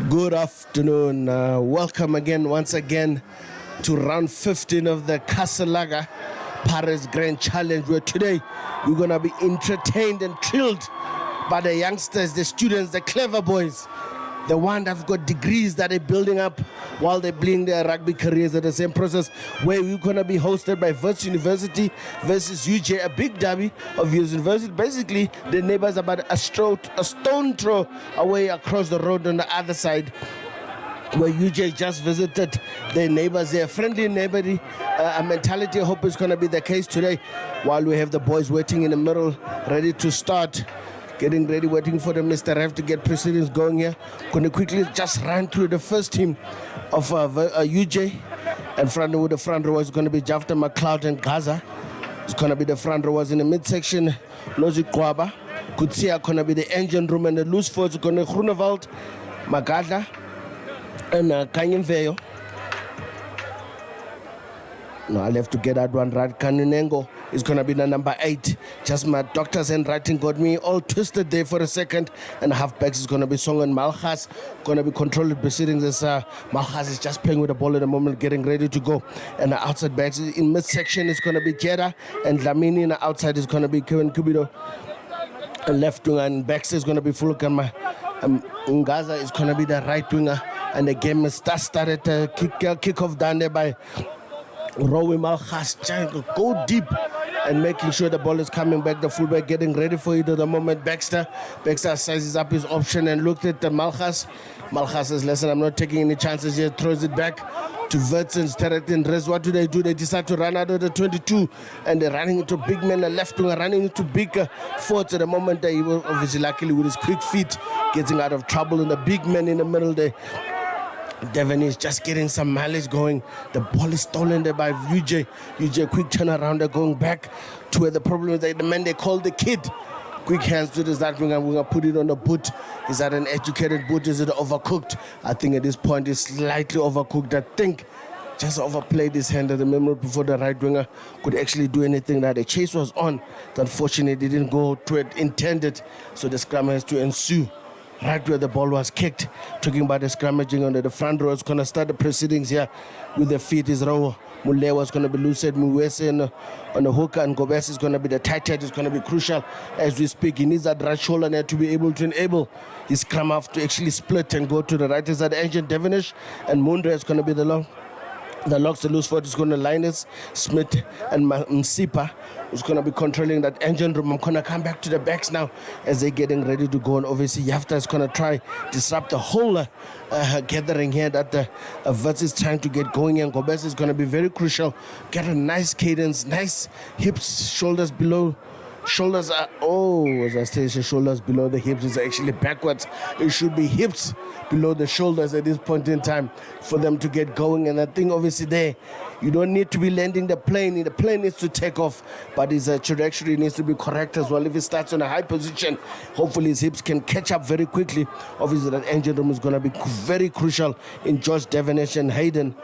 Good afternoon. Welcome once again, to round 15 of the Casalaga Paris Grand Challenge, where today we're going to be entertained and thrilled by the youngsters, the students, the clever boys, the ones that have got degrees that they're building up while they're playing their rugby careers at the same process, where we're going to be hosted by Wits University versus UJ, a big derby of university. Basically, the neighbors are about a stone throw away across the road on the other side, where UJ just visited their neighbors there. Friendly neighborly mentality. I hope it's going to be the case today, while we have the boys waiting in the middle, ready to start. Getting ready, waiting for the Mr. Ref to get proceedings going here. Going to quickly just run through the first team of UJ. And front with the front row is going to be Jafta McLeod and Gaza. It's going to be the front rowers in the midsection. Nozi Kwaba. Kutsia going to be the engine room, and the loose forwards are going to Groenewald, Magadla, and Kanyemveyo. No, I'll have to get that one right. Kanunengo is going to be the number 8. Just my doctor's handwriting got me all twisted there for a second. And halfbacks is going to be Song and Malchas. Going to be controlling proceedings as Malchas is just playing with the ball at the moment, getting ready to go. And the outside backs in midsection is going to be Jeda. And Lamini in the outside is going to be Kevin Kubido. And left winger, and Baxter is going to be Fulukama. Ngaza is going to be the right winger. And the game is started kick-off down there by Rowe Malchas, trying to go deep and making sure the ball is coming back. The fullback getting ready for it at the moment. Baxter sizes up his option and looked at the Malchas. Malchas says, listen, I'm not taking any chances here. Throws it back to Wits and Sterretin Rez. What do? They decide to run out of the 22, and they're running into big men. The left winger running into big forwards at the moment. He was obviously luckily with his quick feet getting out of trouble, and the big men in the middle there. Devon is just getting some mileage going. The ball is stolen there by UJ. UJ quick turnaround, they're going back to where the problem is that the man they call the kid. Quick hands to this that winger. We're going to put it on the boot. Is that an educated boot? Is it overcooked? I think at this point it's slightly overcooked. I think just overplayed his hand at the moment before the right winger could actually do anything. That the chase was on. Unfortunately, didn't go to it intended. So the scrum has to ensue right where the ball was kicked. Talking about the scrummaging under the front row, it's going to start the proceedings here with the feet. Is Rawo Mule was going to be Lucid Muwese on the hooker, and Gobes is going to be the tight head. Is going to be crucial as we speak. He needs that right shoulder there to be able to enable his scrum half to actually split and go to the right side. Engine Devonish and Mundra is going to be the long. The locks, the loose foot is going to Linus Smith, and Msipa is going to be controlling that engine room. I'm going to come back to the backs now as they're getting ready to go. And obviously, Yafta is going to try disrupt the whole gathering here that the Wits is trying to get going. And Gobes is going to be very crucial. Get a nice cadence, nice hips, shoulders below. Shoulders are, as I say, shoulders below the hips is actually backwards. It should be hips below the shoulders at this point in time for them to get going. And I think obviously there, you don't need to be landing the plane. The plane needs to take off, but his trajectory needs to be correct as well. If he starts on a high position, hopefully his hips can catch up very quickly. Obviously that engine room is going to be very crucial in George Devonish and Hayden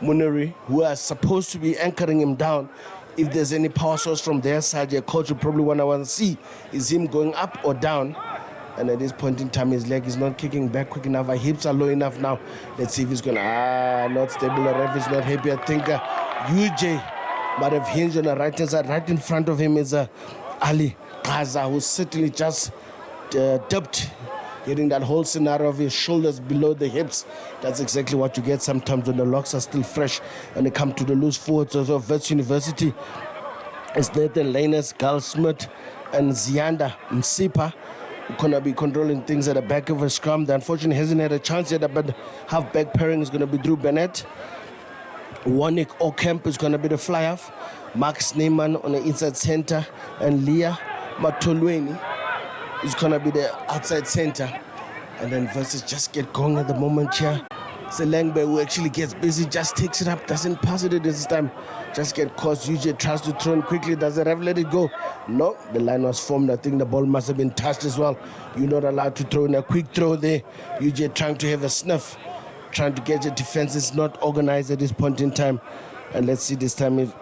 Muneri, who are supposed to be anchoring him down. If there's any power source from their side, your coach will probably want to see is him going up or down. And at this point in time, his leg is not kicking back quick enough. Our hips are low enough now. Let's see if he's going to, not stable. The ref is not happy. I think UJ might have hinged on the right-hand side. Right in front of him is Ali Gaza, who's certainly just dipped, getting that whole scenario of his shoulders below the hips. That's exactly what you get sometimes when the locks are still fresh and they come to the loose forwards of Wits University. It's Nathan Lanus, Gal Smith, and Zianda Msipa, who going to be controlling things at the back of a scrum. They unfortunately hasn't had a chance yet, but half-back pairing is going to be Drew Bennett. Warnick Ocamp is going to be the fly-off. Mark Sneyman on the inside center, and Leah Matolweni is going to be the outside center. And then versus just get going at the moment here. Selengbe, who actually gets busy, just takes it up, doesn't pass it this time. Just get caught. UJ tries to throw in quickly. Does the ref let it go? No, the line was formed. I think the ball must have been touched as well. You're not allowed to throw in a quick throw there. UJ trying to have a sniff, trying to get the defense. Is not organized at this point in time. And let's see this time if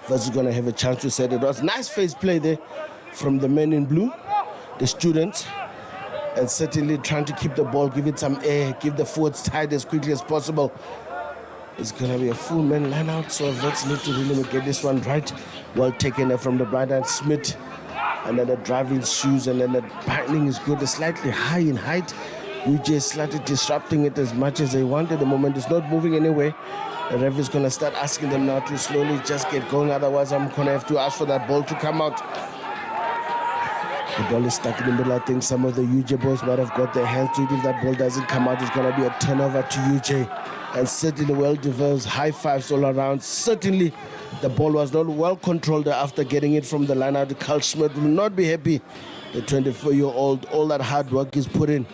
versus going to have a chance to set it. It was nice face play there from the men in blue, the students. and certainly trying to keep the ball, give it some air, give the forwards tied as quickly as possible. It's going to be a full man line out, so Wits need to really get this one right. Well taken from the right hand, Smith. And then the driving shoes, and then the binding is good. It's slightly high in height. UJ is slightly disrupting it as much as they want at the moment. It's not moving anyway. The ref is going to start asking them now to slowly just get going. Otherwise, I'm going to have to ask for that ball to come out. The ball is stuck in the middle. I think some of the UJ boys might have got their hands to it. If that ball doesn't come out, it's going to be a turnover to UJ. And certainly well-developed, high fives all around. Certainly the ball was not well controlled after getting it from the line out. Carl Schmidt will not be happy. The 24-year-old, all that hard work is put in.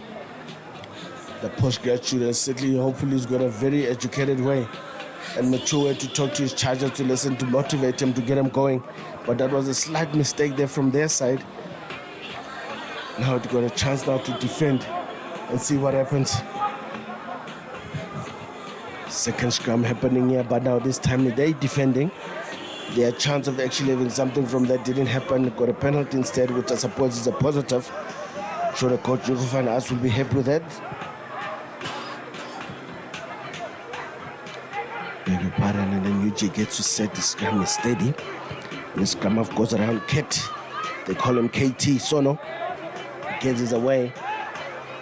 The postgraduate, and certainly hopefully he's got a very educated way and mature way to talk to his charger, to listen, to motivate him, to get him going. But that was a slight mistake there from their side. Now they got a chance now to defend and see what happens. Second scrum happening here, but now this time they're defending. Their chance of actually having something from that didn't happen. Got a penalty instead, which I suppose is a positive. Sure, the coach Yukufan and us will be happy with that. Beg your pardon, and then UJ gets to set the scrum is steady. The scrum off goes around Ket. They call him KT Sono. Gets his away.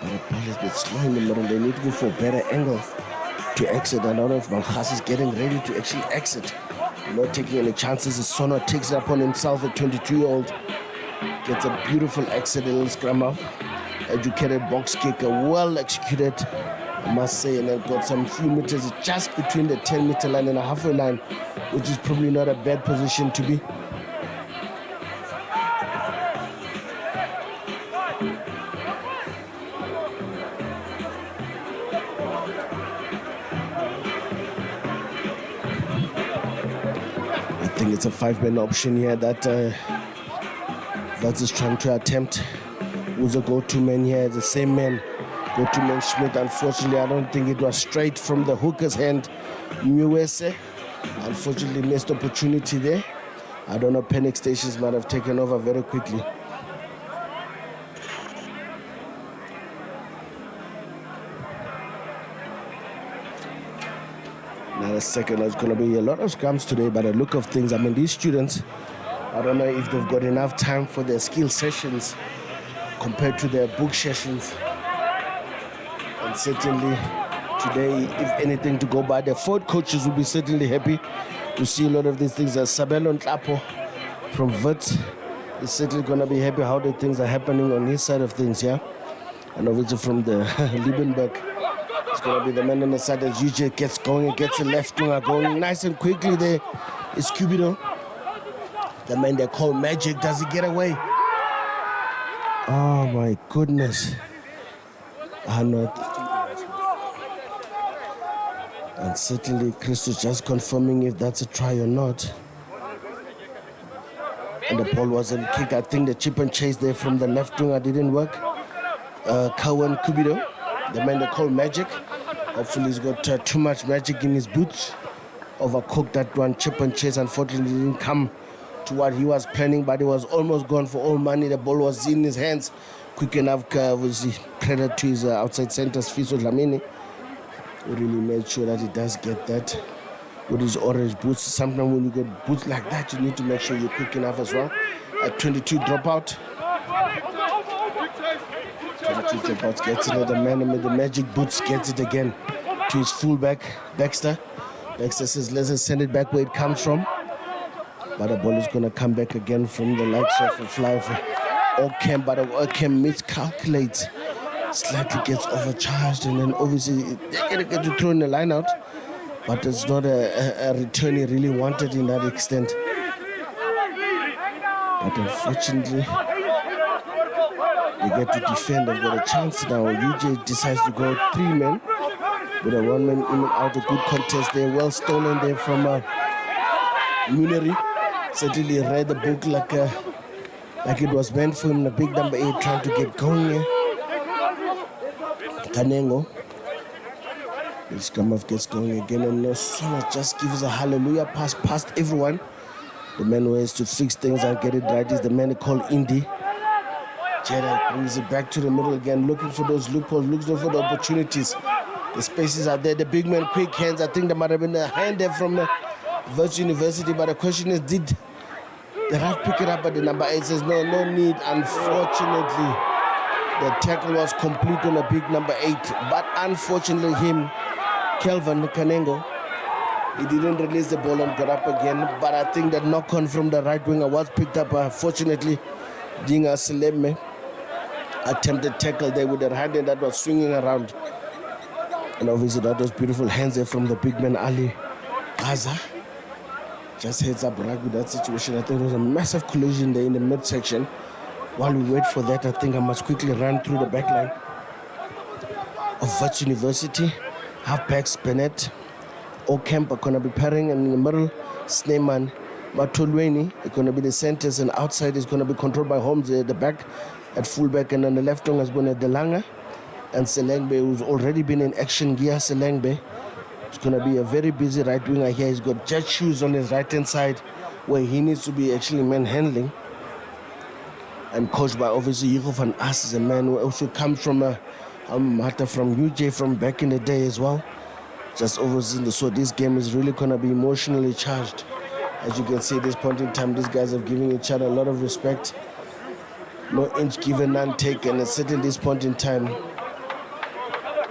But the ball is a bit slow in the middle. They need to go for a better angle to exit. I don't know if Malchas is getting ready to actually exit. Not taking any chances. Sono takes it upon himself, a 22-year-old. Gets a beautiful exit in the scrum off. Educated box kick, a well-executed, I must say, and then got some few meters just between the 10-meter line and a halfway line, which is probably not a bad position to be. I think it's a 5-man option here that Wits is trying to attempt. Who's a go-to man here? The same man, go-to man Schmidt. Unfortunately, I don't think it was straight from the hooker's hand. Mwese, unfortunately, missed opportunity there. I don't know, panic stations might have taken over very quickly. Another second, there's going to be a lot of scrums today, by the look of things. I mean, these students, I don't know if they've got enough time for their skill sessions compared to their book sessions. And certainly today, if anything to go by, the Ford coaches will be certainly happy to see a lot of these things. Sabelo Nklapo from Wits is certainly going to be happy how the things are happening on his side of things, yeah? And obviously from the Liebenberg, it's going to be the man on the side as UJ gets going and gets the left winger going nice and quickly there. It's Cubido. The man they call Magic. Does he get away? Oh my goodness. And certainly Christos just confirming if that's a try or not. And the ball wasn't kicked. I think the chip and chase there from the left winger didn't work. Kawan Kubido, the man they call Magic. Hopefully he's got too much magic in his boots. Overcooked that one. Chip and chase unfortunately didn't come to what he was planning, but he was almost gone for all money. The ball was in his hands. Quick enough, was credit to his outside centers, Fiso Dlamini. He really made sure that he does get that with his orange boots. Sometimes when you get boots like that, you need to make sure you're quick enough as well. At 22 dropout. 22 dropouts gets it. The man with the magic boots gets it again to his fullback, Baxter. Baxter says, let's send it back where it comes from. But the ball is going to come back again from the likes of a fly for Ockham, but Ockham miscalculates. Slightly gets overcharged, and then obviously they're going to get to throw in the line out. But it's not a return he really wanted in that extent. But unfortunately, they get to defend. They've got a chance now. UJ decides to go 3 men with a 1-man in and out. A good contest there. Well stolen there from Muneri. Certainly read the book like it was meant for him. The big number 8 trying to get going here. Kanengo. The scrum off gets going again, and Sona just gives a hallelujah pass past everyone. The man who has to fix things and get it right is the man called Indy. Jedi brings it back to the middle again, looking for those loopholes, looking for the opportunities. The spaces are there. The big man, quick hands. I think there might have been a hand there from Wits University, but the question is, did the ref pick it up? But the number 8 says, no need. Unfortunately, the tackle was complete on a big number 8, but unfortunately him, Kelvin Kanengo, he didn't release the ball and got up again. But I think that knock-on from the right winger was picked up. Fortunately, Dinga Seleme attempted tackle there with the hand that was swinging around. And obviously that was beautiful hands there from the big man Ali Gaza. Just heads up right with that situation. I think there was a massive collision there in the midsection. While we wait for that, I think I must quickly run through the back line of Wits University. Halfbacks Bennett, O'Kemp are going to be pairing, and in the middle, Sneeman, Matolweni are going to be the centers, and outside is going to be controlled by Holmes at the back at fullback, and on the left wing is going to be Delanga and Selengbe, who's already been in action gear. Selengbe is going to be a very busy right winger here. He's got jet shoes on his right hand side where he needs to be actually man-handling. And coached by obviously Hugo van As, is a man who also comes from from UJ from back in the day as well. Just overseeing so this game is really going to be emotionally charged. As you can see at this point in time, these guys have given each other a lot of respect. No inch given, none taken, and certainly this point in time.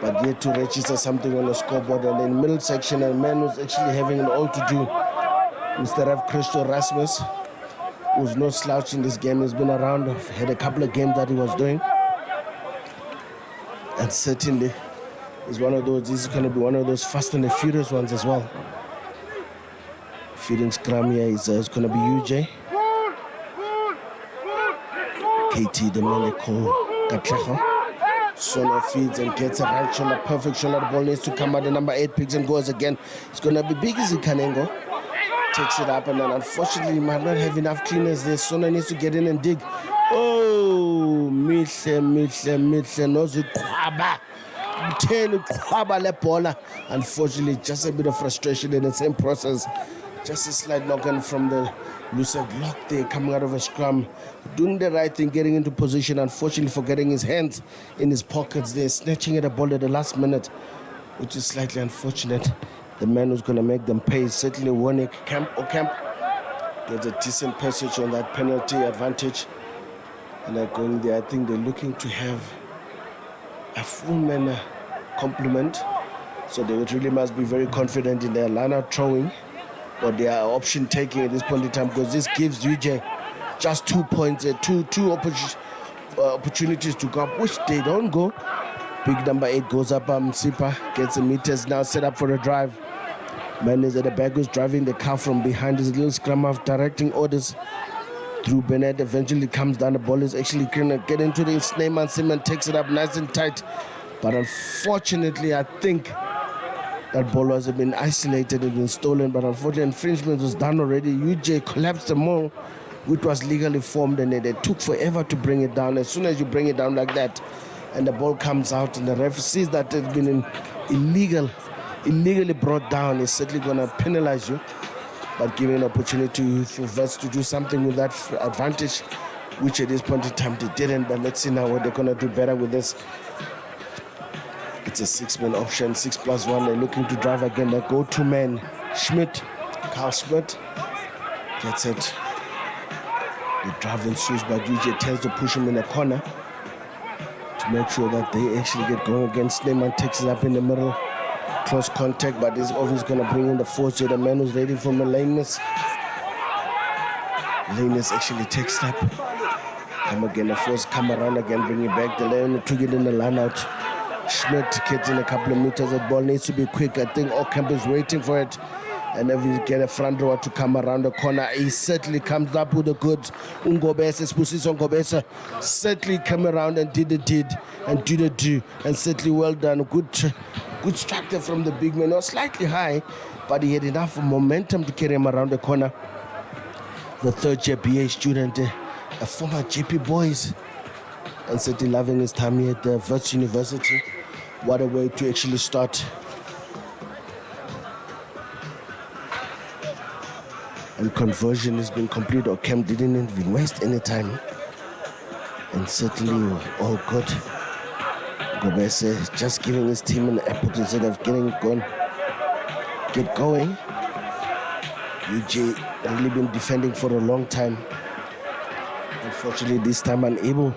But yet to register something on the scoreboard. And in the middle section, a man who's actually having an all to do, Mr. F. Christo Rasmus, who's no slouch in this game. He's been around, had a couple of games that he was doing. And certainly is one of those, this is going to be one of those fast and the furious ones as well. Feeding scrum here is going to be UJ. KT, the man they call Katleho. Sono feeds and gets a right shoulder, perfect shoulder. The ball needs to come out. The number 8 picks and goes again. It's going to be Big Easy Kanengo. Takes it up, and then unfortunately he might not have enough cleaners there. Sona needs to get in and dig. Oh, mihle nozu kwaba 10 kwaba le bola. Unfortunately, just a bit of frustration in the same process. Just a slight knock-on from the Lucid block there, coming out of a scrum, doing the right thing, getting into position. Unfortunately, forgetting his hands in his pockets there, snatching at the ball at the last minute, which is slightly unfortunate. The man who's going to make them pay, certainly Warnick O'Kemp, gets a decent passage on that penalty advantage. And they're going there. I think they're looking to have a full man complement. So they really must be very confident in their line-out throwing or their option taking at this point in time, because this gives UJ just 2 points, two opportunities to go up, which they don't go. Big number 8 goes up, Sipa gets the meters now set up for the drive. Man is at the back, who's driving the car from behind his little scrum of directing orders through Bennett. Eventually comes down, the ball is actually going to get into the Sneeman. Simon takes it up nice and tight. But unfortunately, I think that ball has been isolated and been stolen. But unfortunately, infringement was done already. UJ collapsed the mall, which was legally formed, and they took forever to bring it down. As soon as you bring it down like that, and the ball comes out, and the ref sees that it's been illegally brought down, is certainly going to penalize you. But giving an opportunity for Wits to do something with that advantage, which at this point in time they didn't. But let's see now what they're going to do better with this. It's a 6-man option, 6+1. They're looking to drive again. The go-to man, Carl Schmidt, gets it. The drive ensues, but UJ tends to push him in the corner to make sure that they actually get going again. Sneeman takes it up in the middle. Close contact, but this obviously going to bring in the force here. The man who's ready for Lanus. Lanus actually takes it up. Come again, the force come around again, bring it back. The lane took it in the line out. Schmidt gets in a couple of meters. The ball needs to be quick. I think O'Kemp is waiting for it. And if you get a front rower to come around the corner, he certainly comes up with the goods. Ungobese, Spusiso Ngobese, certainly come around and did the deed and do the do. And certainly well done. Good structure from the big man. Not slightly high, but he had enough momentum to carry him around the corner. The third-year BA student, a former JP Boys, and certainly loving his time here at Wits University. What a way to actually start. And conversion has been complete. O'Kemp didn't even waste any time. And certainly all good. Gobese just giving his team an effort instead of getting get going. UJ really been defending for a long time. Unfortunately, this time unable.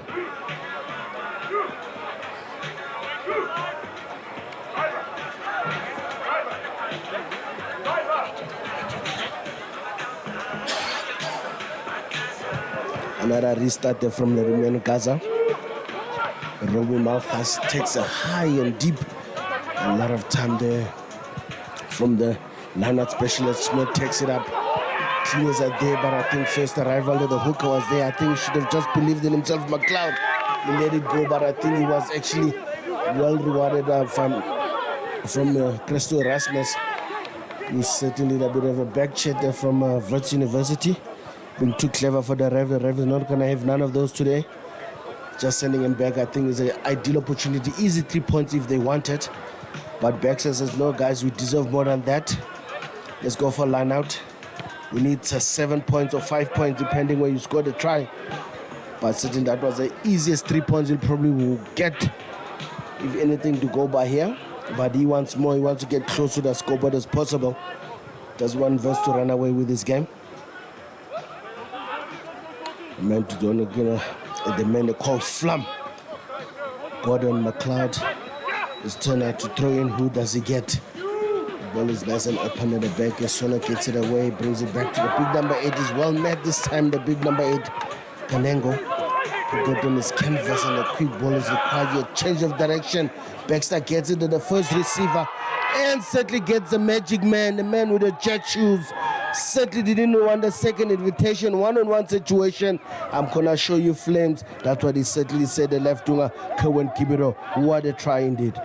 Another restart there from the Romanian Gaza. Robbie Malphas takes a high and deep. A lot of time there from the line-out specialist. Smith takes it up. Cleaners are there, but I think first arrival of the hooker was there. I think he should have just believed in himself, McLeod. He let it go, but I think he was actually well rewarded from Christo Erasmus. He's certainly a bit of a back check there from Wits University. Being too clever for the Rev. The Rev is not going to have none of those today. Just sending him back, I think, is an ideal opportunity. Easy 3 points if they want it. But Baxter says, no, guys, we deserve more than that. Let's go for line out. We need 7 points or 5 points, depending where you score the try. But certainly that was the easiest 3 points he'll probably will get, if anything, to go by here. But he wants more. He wants to get close to the scoreboard as possible. Does one verse to run away with this game. The man they call Flum. Gordon McLeod is turned out to throw in. Who does he get? The ball is nice and open at the back. Sona gets it away, brings it back to the big number 8. Is well met this time. The big number 8, Kanengo. He got on his canvas and a quick ball is required. A change of direction. Baxter gets it to the first receiver and certainly gets the magic man, the man with the jet shoes. Certainly didn't want the second invitation, one-on-one situation. I'm gonna show you flames. That's what he certainly said, the left winger, Kerwin Kibiro. What a try indeed.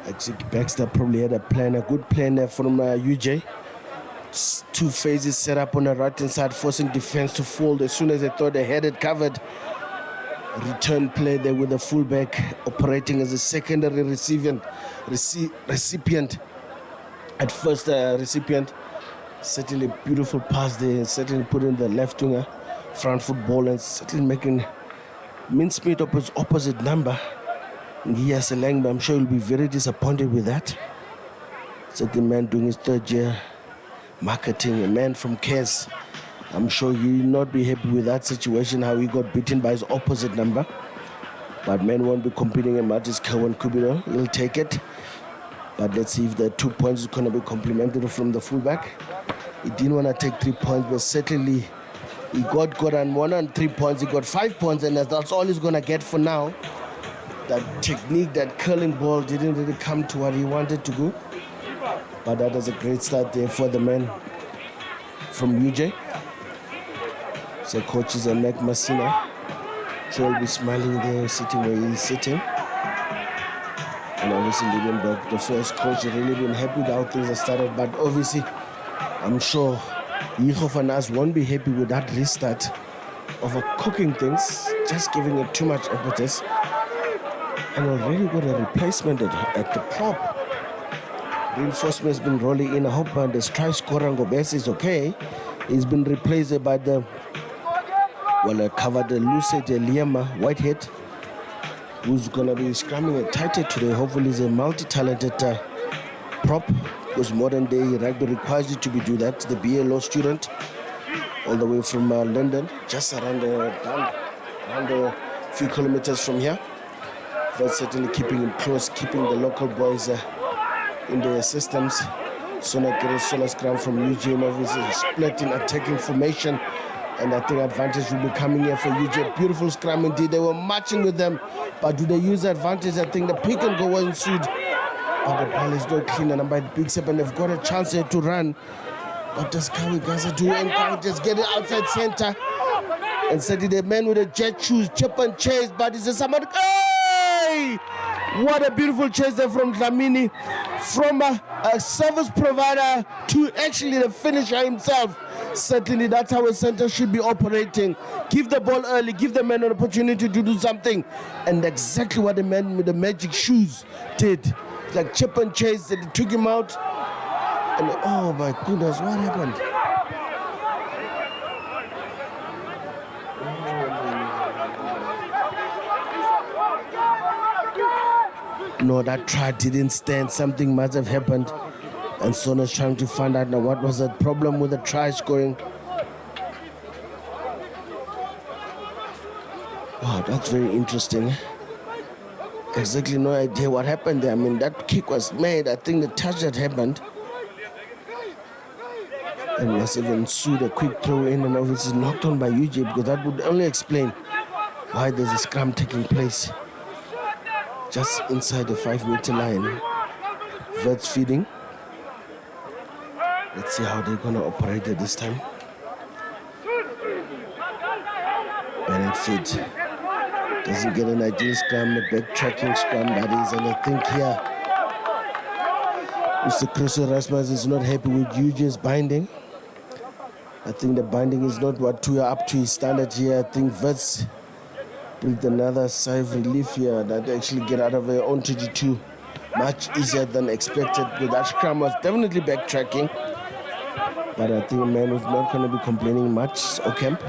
Actually, Baxter probably had a good plan there from UJ. 2 phases set up on the right-hand side, forcing defense to fold as soon as they thought they had it covered. Return play there with the fullback operating as a secondary recipient. At first recipient, certainly beautiful pass there, certainly put in the left winger, front football, and certainly making mincemeat of his opposite number. Yes, Langba, I'm sure he'll be very disappointed with that. Certainly man doing his 3rd year marketing, a man from Kes. I'm sure he'll not be happy with that situation, how he got beaten by his opposite number. But man won't be competing in matches. Kawan Kubiro, he'll take it. But let's see if the 2 points is going to be complimented from the fullback. He didn't want to take 3 points, but certainly he got on 1 and 3 points. He got 5 points, and that's all he's going to get for now. That technique, that curling ball didn't really come to what he wanted to go. But that was a great start there for the man from UJ. So coach is Mac Masina. So he'll be smiling there, sitting where he's sitting. And obviously Liebenberg, the first coach, really been happy with how things have started. But obviously, I'm sure Yichov and us won't be happy with that restart of cooking things, just giving it too much impetus. And already got a replacement at the prop. Reinforcement's been rolling in. I hope the strike scorer Ngobese is okay. He's been replaced by the covered the Lucid Liama Whitehead, who's going to be scrumming it tighter today. Hopefully he's a multi-talented prop, because modern day rugby requires you to do that. The BA law student, all the way from London, just around a few kilometers from here. But certainly keeping him close, keeping the local boys in their systems. Sona getting solo scrum from UJ, obviously split in attacking formation. And I think advantage will be coming here for UJ. Beautiful scrum indeed. They were marching with them. But do they use the advantage? I think the pick and go ensued. But the ball is not clean. And by the big step, and they've got a chance here to run. What does Kawi Gaza do? And Kawi just get it outside center. And certainly the man with the jet shoes, chip and chase. But it's a somebody. Hey! What a beautiful chase there from Dlamini. From a service provider to actually the finisher himself. Certainly that's how a center should be operating. Give the ball early, give the man an opportunity to do something. And exactly what the man with the magic shoes did. Like chip and chase, they took him out. And oh my goodness, what happened? No, that try didn't stand. Something must have happened. And Sono's trying to find out now what was the problem with the try scoring. Wow, that's very interesting. Exactly no idea what happened there. I mean, that kick was made. I think the touch that happened. And must have ensued a quick throw in, and obviously knocked on by UJ, because that would only explain why there's a scrum taking place just inside the 5-meter line. Wits feeding. Let's see how they're gonna operate it this time. Bennett feed. Doesn't get an ideal scrum, a backtracking scrum that is, and I think here Mr. Chris Erasmus is not happy with UJ's binding. I think the binding is not what we are up to his standard here. I think Wits breathed another sigh of relief here that they actually get out of their own 32 much easier than expected. But that scrum was definitely backtracking. But I think man was not going to be complaining much. Ocamp.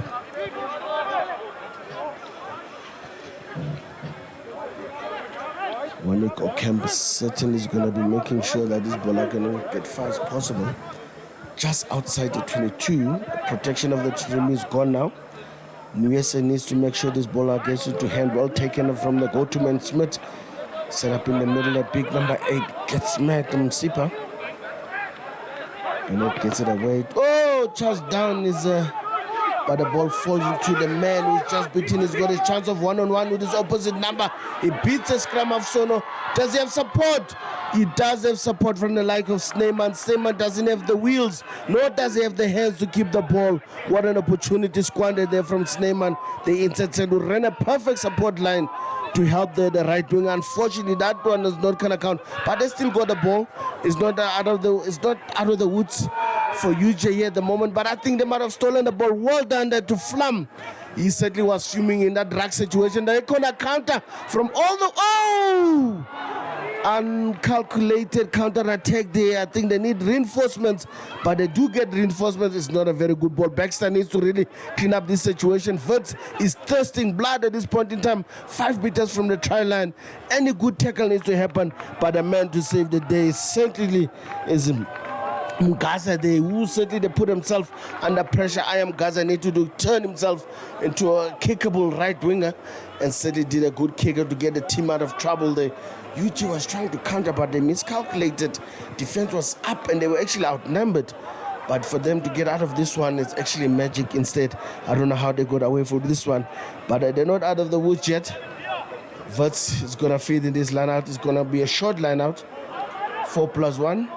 Wanik Ocamp certainly is going to be making sure that this ball are going to get far as possible. Just outside the 22, protection of the trim is gone now. Nguyese needs to make sure this ball gets into hand. Well taken from the go-to man Smith. Set up in the middle, that big number 8 gets mad from Sipa. And it gets it away. Oh, charge down is but the ball falls into the man who's just beaten. He's got a chance of one-on-one with his opposite number. He beats the scrum of Sono. Does he have support? He does have support from the like of Snyman. Snyman doesn't have the wheels, nor does he have the hands to keep the ball. What an opportunity squandered there from Snyman. The intercessor who ran a perfect support line to help the right wing. Unfortunately, that one is not going to count. But they still got the ball. It's not out of the woods for UJ here at the moment. But I think they might have stolen the ball. Well done there to Flum. He certainly was fuming in that drag situation. They're going to counter from all the... uncalculated counter-attack there. I think they need reinforcements, but they do get reinforcements. It's not a very good ball. Baxter needs to really clean up this situation. Wits is thirsting blood at this point in time. 5 meters from the try line. Any good tackle needs to happen, but the man to save the day certainly is Gaza there, who certainly put himself under pressure. I am Gaza need to turn himself into a kickable right winger, and certainly did a good kicker to get the team out of trouble there. UG was trying to counter, but they miscalculated. Defense was up and they were actually outnumbered. But for them to get out of this one, it's actually magic instead. I don't know how they got away from this one, but they're not out of the woods yet. Wits is going to feed in this line out. It's going to be a short line out. 4+1.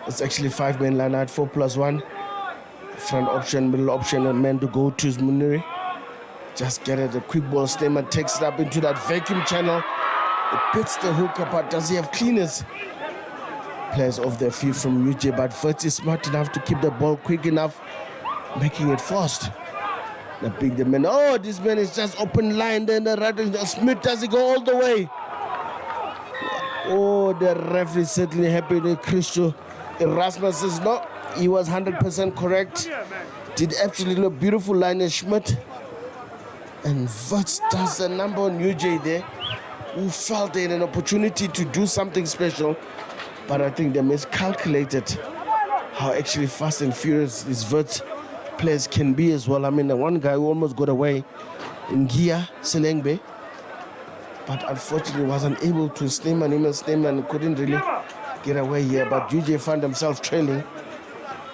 It's actually 5-man line out. 4+1. Front option, middle option, and man to go to is Muniri. Just get it. A quick ball. Statement takes it up into that vacuum channel. It pits the hooker, but does he have cleaners? Players off their feet from UJ, but Wits is smart enough to keep the ball quick enough, making it fast. The man. Oh, this man is just open line. Then the right Smith, does he go all the way? Oh, the referee is certainly happy with Christo. Erasmus is not. He was 100% correct. Did absolutely a beautiful line as Schmidt. And Wits does a number on UJ there, who felt they had an opportunity to do something special, but I think they miscalculated how actually fast and furious these Wits players can be as well. I mean, the one guy who almost got away in Gia Selengbe, but unfortunately wasn't able to Snyman couldn't really get away here, but UJ found themselves trailing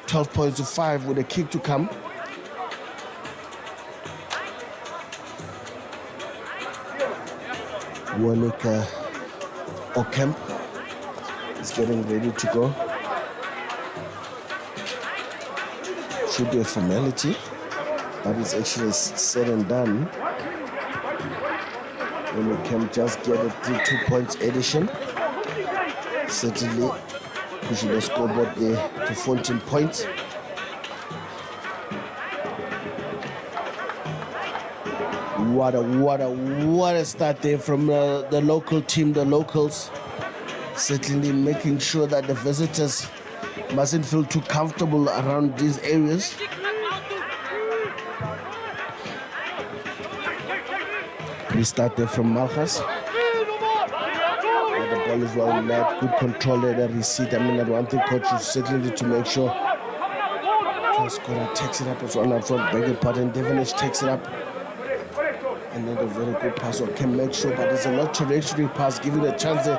12 points to 5 with a kick to come. Wanika Ocamp is getting ready to go. Should be a formality, but it's actually said and done. Ocamp just get a 2 points addition. Certainly pushing the scoreboard there to 14 points. What a start there from the local team, the locals. Certainly making sure that the visitors mustn't feel too comfortable around these areas. We start there from Malchus. Ball is well met, good control at the receipt. I mean, that one thing coach is certainly to make sure Scorer takes it up as well. Front, beg your pardon. Devonish takes it up. And then a very good pass. Or can make sure, but there's a lot trajectory pass, giving a chance there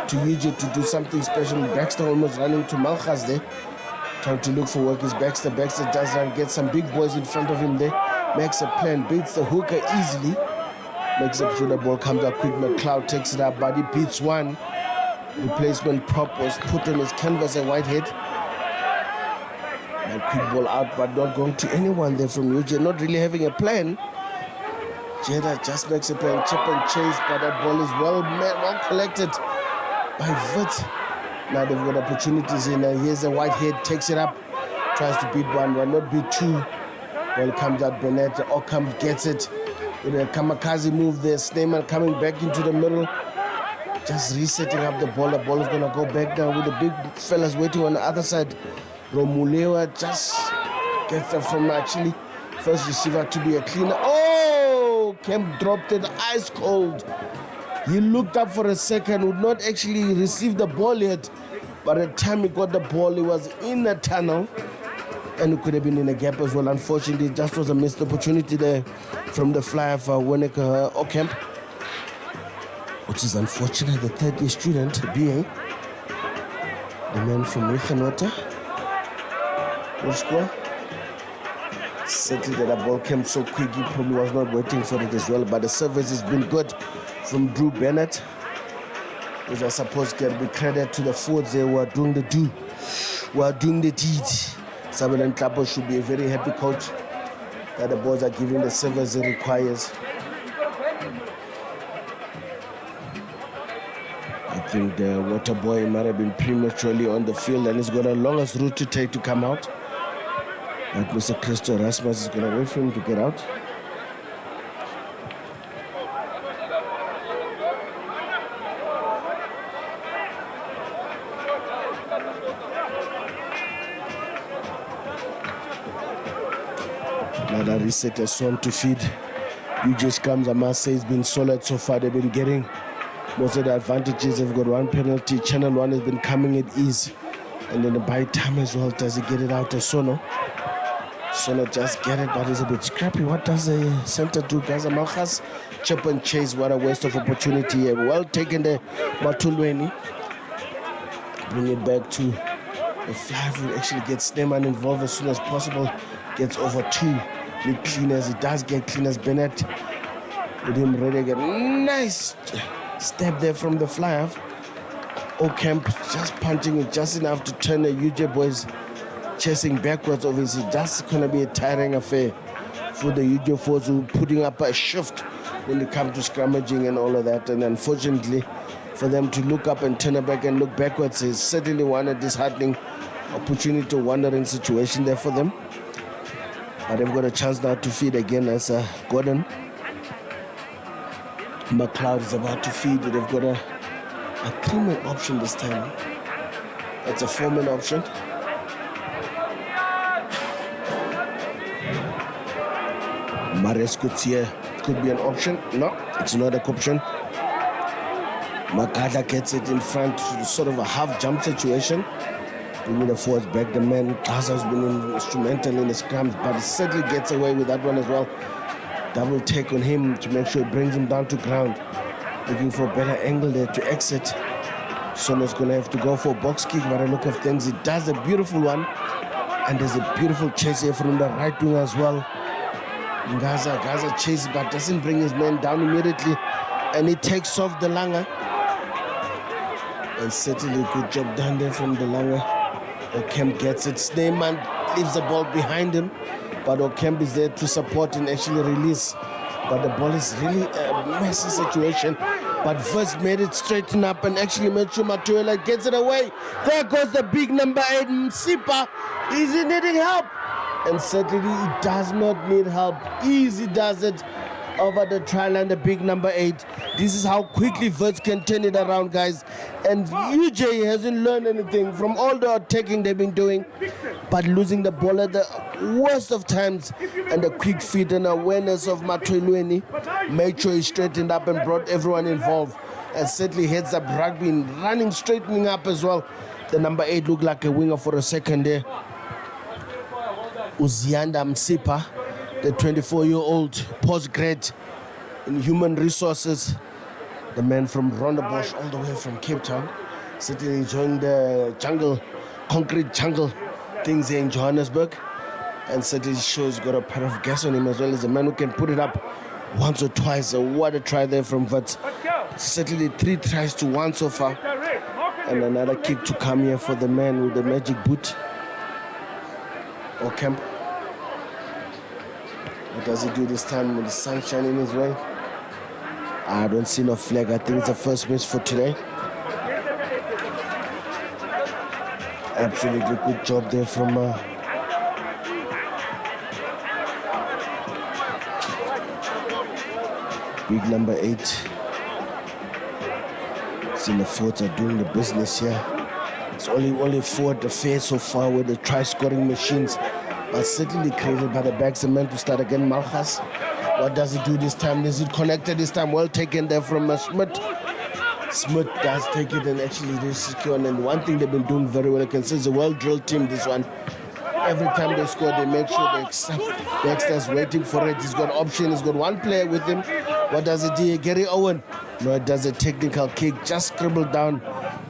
to UJ to do something special. Baxter almost running to Malchas there, trying to look for work. Is Baxter. Baxter does run, get some big boys in front of him there. Makes a plan, beats the hooker easily. Makes up sure the ball comes up quick. McLeod takes it up, but he beats one. Replacement prop was put on his canvas, a Whitehead. And quick ball out, but not going to anyone there from UJ. Not really having a plan. Jeddah just makes a plan, chip and chase, but that ball is well met, well collected by Wits. Now they've got opportunities in. Here's a Whitehead, takes it up, tries to beat one, but not beat two. Ball comes out, Bennett, Ockham gets it. With a kamikaze move there, Sneyman coming back into the middle. Just resetting up the ball. The ball is going to go back down with the big fellas waiting on the other side. Romulewa just gets them from actually first receiver to be a cleaner. Oh! Kemp dropped it ice cold. He looked up for a second, would not actually receive the ball yet. By the time he got the ball, he was in the tunnel. And he could have been in a gap as well. Unfortunately, it just was a missed opportunity there from the flyer for Winneke Ocamp, which is unfortunate. The third-year student, BA, the man from Regenwater, will score. Certainly that ball came so quick, he probably was not waiting for it as well. But the service has been good from Drew Bennett, which I suppose can be credit to the forwards there who are doing the do, who are doing the deed. Samuel Klapo should be a very happy coach that the boys are giving the service it requires. I think the water boy might have been prematurely on the field and he's got a longest route to take to come out. But Mr. Christo Rasmus is going to wait for him to get out. Another reset has swum to feed. UJ comes, I must say, it's been solid so far. They've been getting most of the advantages. They've got one penalty. Channel 1 has been coming at ease. And then the by time as well, does he get it out to Sono? Sono just get it, but he's a bit scrappy. What does the center do? Gaza Malchas, chip and chase. What a waste of opportunity. Well taken there, Matulweni. Bring it back to the fly. Will actually get Sneyman involved as soon as possible. Gets over two. With cleaners, he does get cleaners. Bennett with him ready again. Nice step there from the flyer. Ocamp just punching it just enough to turn the UJ boys chasing backwards. Obviously, that's going to be a tiring affair for the UJ force who putting up a shift when it comes to scrummaging and all of that. And unfortunately, for them to look up and turn it back and look backwards is certainly one a disheartening opportunity to wandering situation there for them. But they've got a chance now to feed again as Gordon. McLeod is about to feed. They've got a 3-man option this time. It's a 4-man option. Mares Kutsier could be an option. No, it's not an option. Makada gets it in front, sort of a half jump situation. Bringing the forwards back. The man, Gaza, has been instrumental in the scrums, but he certainly gets away with that one as well. Double take on him to make sure it brings him down to ground. Looking for a better angle there to exit. Sono's going to have to go for a box kick, but a look of things, he does a beautiful one. And there's a beautiful chase here from the right wing as well. Gaza chases, but doesn't bring his man down immediately. And he takes off the Langer. And certainly a good job done there from the Langer. Ocamp gets it. Sneyman leaves the ball behind him, but Ocamp is there to support and actually release. But the ball is really a messy situation. But first made it straighten up and actually made sure Matuela gets it away. There goes the big number 8, Msipa. Is he needing help? And certainly he does not need help. Easy does it over the trial line, the big number 8. This is how quickly Wits can turn it around, guys. And UJ hasn't learned anything from all the attacking they've been doing, but losing the ball at the worst of times. And the quick feet and awareness of Matulweni made sure he straightened up and brought everyone involved. and certainly heads up rugby and running, straightening up as well. The number 8 looked like a winger for a second there. Uzianda Msipa, the 24-year-old postgrad in human resources, the man from Rondebosch all the way from Cape Town, certainly enjoying the jungle, concrete jungle things here in Johannesburg, and certainly shows got a pair of gas on him as well as a man who can put it up once or twice. What a try there from Wits. Certainly 3 tries to 1 so far, and another kick to come here for the man with the magic boot. Ocamp. What does he do this time with the sun shining his way? I don't see no flag. I think it's the first miss for today. Absolutely good job there from big number 8. See the forwards are doing the business here. It's only forward affair so far with the try-scoring machines, but certainly created by the backs. The man to start again, Malchus. What does he do this time? Is it connected this time? Well taken there from Schmidt. Schmidt does take it and actually they secure. And one thing they've been doing very well, I can say it's a well-drilled team, this one. Every time they score, they make sure they accept. Dexter's waiting for it. He's got option. He's got one player with him. What does he do? Gary Owen. No, it does a technical kick. Just scribbled down.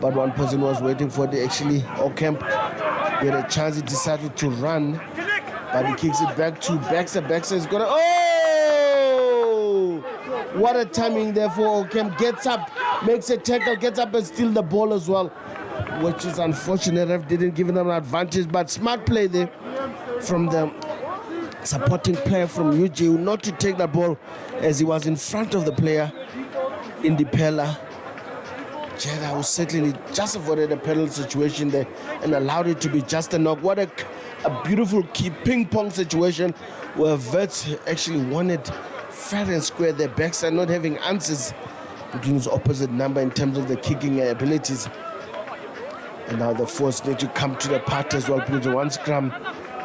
But one person was waiting for it. Actually, Ocamp had a chance. He decided to run. But he kicks it back to Baxter. Baxter is going to... Oh! What a timing there for Ocamp. Gets up, makes a tackle, gets up and steals the ball as well, which is unfortunate. Ref didn't give them an advantage, but smart play there from the supporting player from UG not to take the ball as he was in front of the player in the Pella. Jeda was certainly just avoided a pedal situation there and allowed it to be just a knock. What a beautiful key ping pong situation where Wits actually won it fair and square. Their backs are not having answers between his opposite number in terms of the kicking abilities. And now the force need to come to the part as well, because the one scrum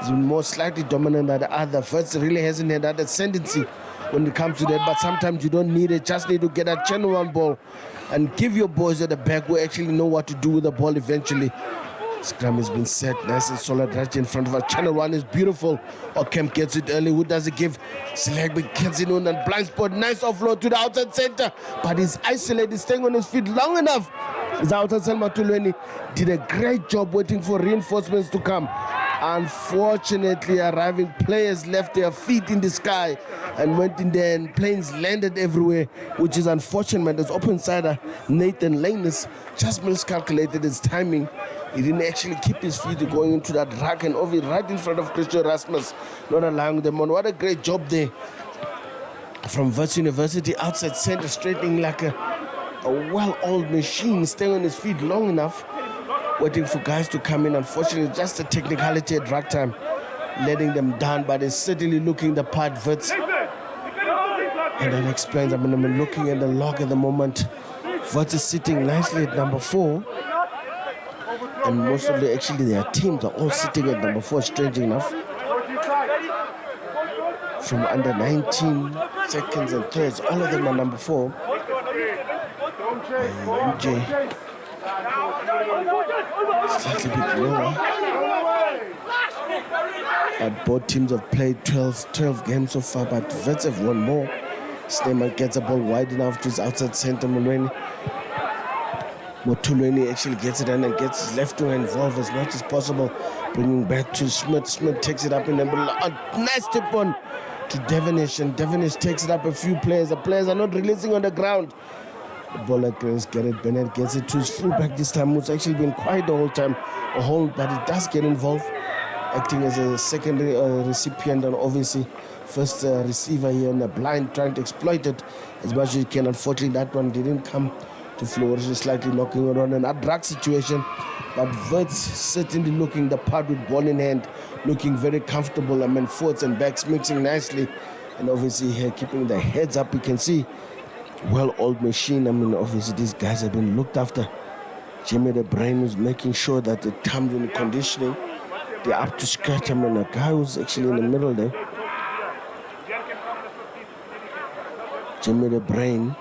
is more slightly dominant than the other. Wits really hasn't had that ascendancy when it comes to that, but sometimes you don't need it. Just need to get a channel one ball and give your boys at the back who actually know what to do with the ball eventually. Scrum has been set nice and solid right in front of us. Channel 1 is beautiful. Ocamp gets it early. Who does it give? Selegbe gets it on and blind spot. Nice offload to the outside center. But he's isolated, staying on his feet long enough. His outside Selma Tulweni did a great job waiting for reinforcements to come. Unfortunately, arriving players left their feet in the sky and went in there, and planes landed everywhere, which is unfortunate. As open sider Nathan Lanus just miscalculated his timing. He didn't actually keep his feet going into that rack and over right in front of Christian Rasmus, not allowing them on. What a great job there from Wits University, outside center, straightening like a well-oiled machine, staying on his feet long enough, waiting for guys to come in. Unfortunately, just a technicality at drag time, letting them down, but it's certainly looking the part, Wits. And that explains, I'm looking at the log at the moment. Wits is sitting nicely at number 4. And most of their teams are all sitting at number 4, strangely enough. From under 19, seconds and thirds, all of them are number 4. UJ slightly bit lower. But both teams have played 12 games so far, but Wits have won more. Sneeman gets the ball wide enough to his outside center, Motulweni actually gets it and gets his left wing involved as much as possible, bringing back to Schmidt. Schmidt takes it up in the middle. A nice tip on to Devonish, and Devonish takes it up a few players. The players are not releasing on the ground. The ball against Garrett Bennett gets it to his fullback this time, who's actually been quiet the whole time, but it does get involved, acting as a secondary recipient and obviously first receiver here on the blind, trying to exploit it as much as he can. Unfortunately, that one didn't come to flourish, slightly knocking around in a drag situation. But Wits certainly looking the part with ball in hand, looking very comfortable. Forwards and backs mixing nicely. And obviously here keeping the heads up, you can see well-oiled machine. Obviously these guys have been looked after. Jimmy the Brain is making sure that the terms and conditioning, they're up to scratch. A guy who's actually in the middle there. Jimmy the Brain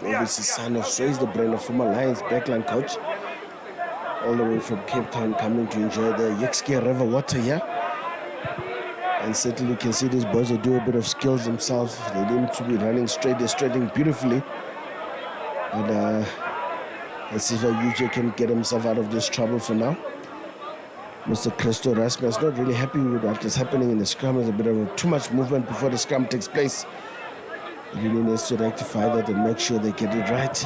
Obviously, son of Sway's the brain of former Lions backline coach. All the way from Cape Town coming to enjoy the Yexke River water here. And certainly you can see these boys, they do a bit of skills themselves. They need to be running straight. They're straightening beautifully. And let's see if UJ can get himself out of this trouble for now. Mr. Christo Rasmus not really happy with what is happening in the scrum. There's a bit of too much movement before the scrum takes place. He really needs to rectify that and make sure they get it right.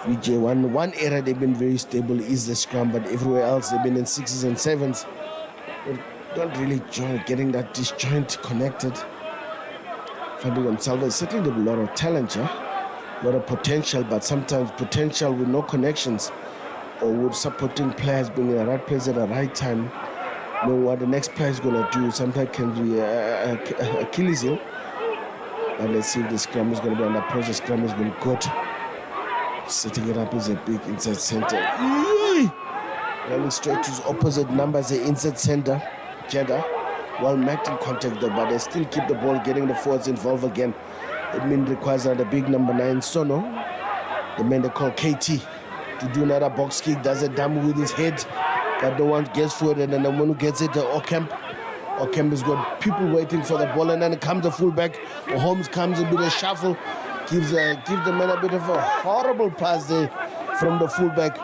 VJ, one area they've been very stable is the scrum, but everywhere else they've been in 6s and 7s. They don't really getting that disjoint connected. Finding themselves, certainly there's a lot of talent here, a lot of potential, but sometimes potential with no connections or with supporting players being in the right place at the right time, knowing what the next player is going to do, sometimes can be Achilles heel. But let's see if the scrum is going to be under pressure. Scrum has been good. Setting it up is a big inside center. Running straight to his opposite number as the inside center, Jeddah. Well met in contact though, but they still keep the ball, getting the forwards involved again. It means requires another big number 9, Sono, the man they call KT, to do another box kick. Does a dummy with his head, but no one gets forward, and then the one who gets it, Ocamp has got people waiting for the ball, and then comes the fullback. Holmes comes a bit of shuffle, give the man a bit of a horrible pass there from the fullback.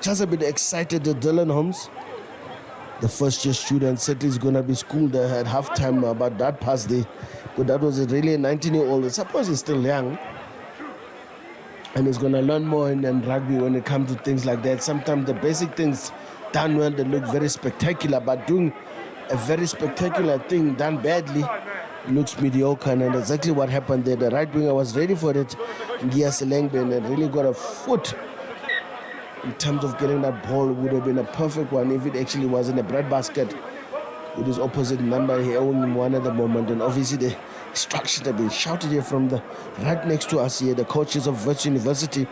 Just a bit excited, Dylan Holmes, the first-year student, said he's going to be schooled at halftime about that pass there. But that was really a 19-year-old. I suppose he's still young. And he's going to learn more in rugby when it comes to things like that. Sometimes the basic things done well, they look very spectacular. But doing a very spectacular thing done badly looks mediocre. And exactly what happened there. The right winger was ready for it. Gia Selengbe, and really got a foot. In terms of getting that ball, would have been a perfect one if it actually was in a breadbasket with his opposite number here, owing him one at the moment. And obviously the instructions have been shouted here from the right next to us here, the coaches of Wits University,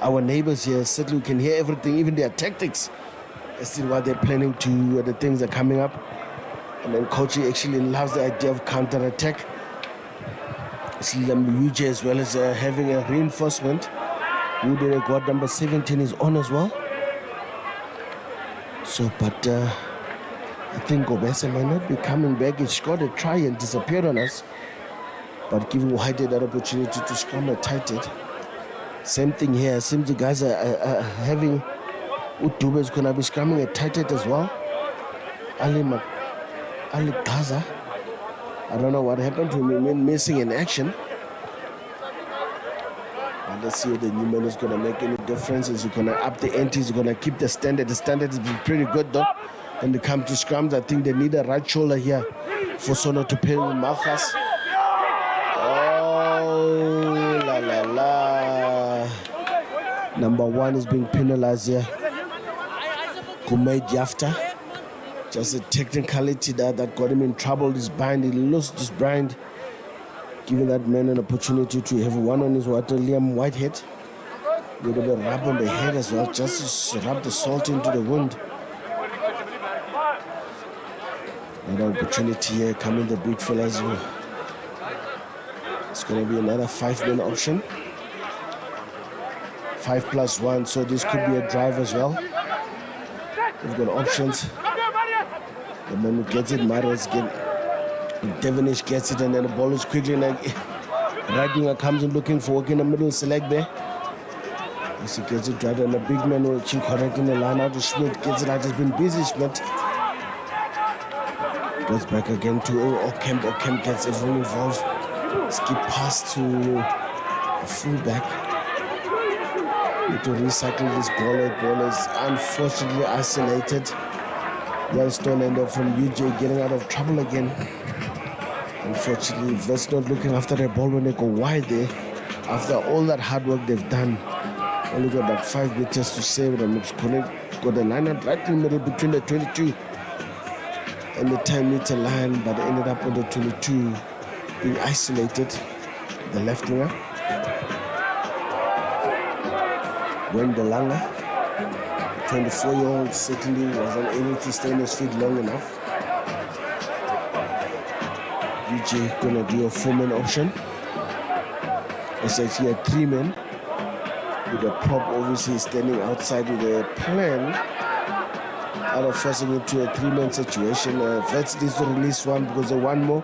our neighbors here. Certainly we can hear everything, even their tactics as to what they're planning to, the things that are coming up. And then coach actually loves the idea of counter-attack. See them UJ as well as having a reinforcement. Who did I got number 17 is on as well. So, but I think Gobesa might not be coming back. He scored a try and disappeared on us. But giving White that opportunity to scrum and tight it. Same thing here. Seems the guys are having Udube is going to be scrumming a tight it as well. Ali Gaza. I don't know what happened to him, missing in action. But let's see if the new man is going to make any difference. Is he going to up the ante? Is he going to keep the standard? The standard has been pretty good though. When they come to scrums, I think they need a right shoulder here for Sono to pay with Malchus. Oh, la la la. Number 1 is being penalized here. Kumaid Yafta. Just a technicality that got him in trouble. His bind, he lost his bind, giving that man an opportunity to have one on his water. Liam Whitehead with a bit of rub on the head as well, just to rub the salt into the wound. Another opportunity here coming, the big fellas. It's going to be another 5-man option. 5+1, so this could be a drive as well. We've got options. The man who gets it, Marius gets it. Devonish gets it, and then the ball is quickly like right winger comes in looking for work in the middle, select there. As he gets it right, and the big man will check correct in the line out. Schmidt gets it out, has been busy, Schmidt. Goes back again to Ocamp. Ocamp gets everyone involved. Skip pass to the fullback. Need to recycle this ball. The ball is unfortunately isolated. Well stolen there from UJ, getting out of trouble again. Unfortunately, Wits not looking after the ball when they go wide there. After all that hard work they've done, only got about 5 meters to save them. Got the line out right in the middle between the 22 and the 10-meter line, but they ended up on the 22 being isolated. The left winger, Wendell Langa, 24-year-old, certainly was unable to stay on his feet long enough. UJ gonna do a 4-man option. It's actually a 3-man. with the prop obviously standing outside with a plan out of forcing it to a three-man situation. Wits needs to release one because they want more.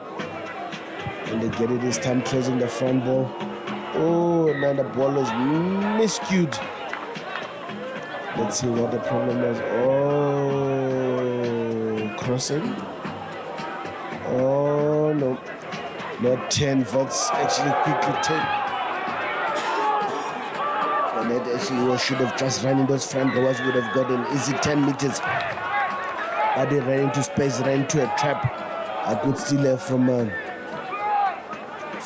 And they get it this time, closing the front ball. Oh, now the ball is miscued. Let's see what the problem was. Oh, crossing. Oh, no. Not 10. Wits actually quickly take. And that actually should have just run in those front rowers, would have got an easy 10 meters. But they ran into space, ran into a trap. I could steal from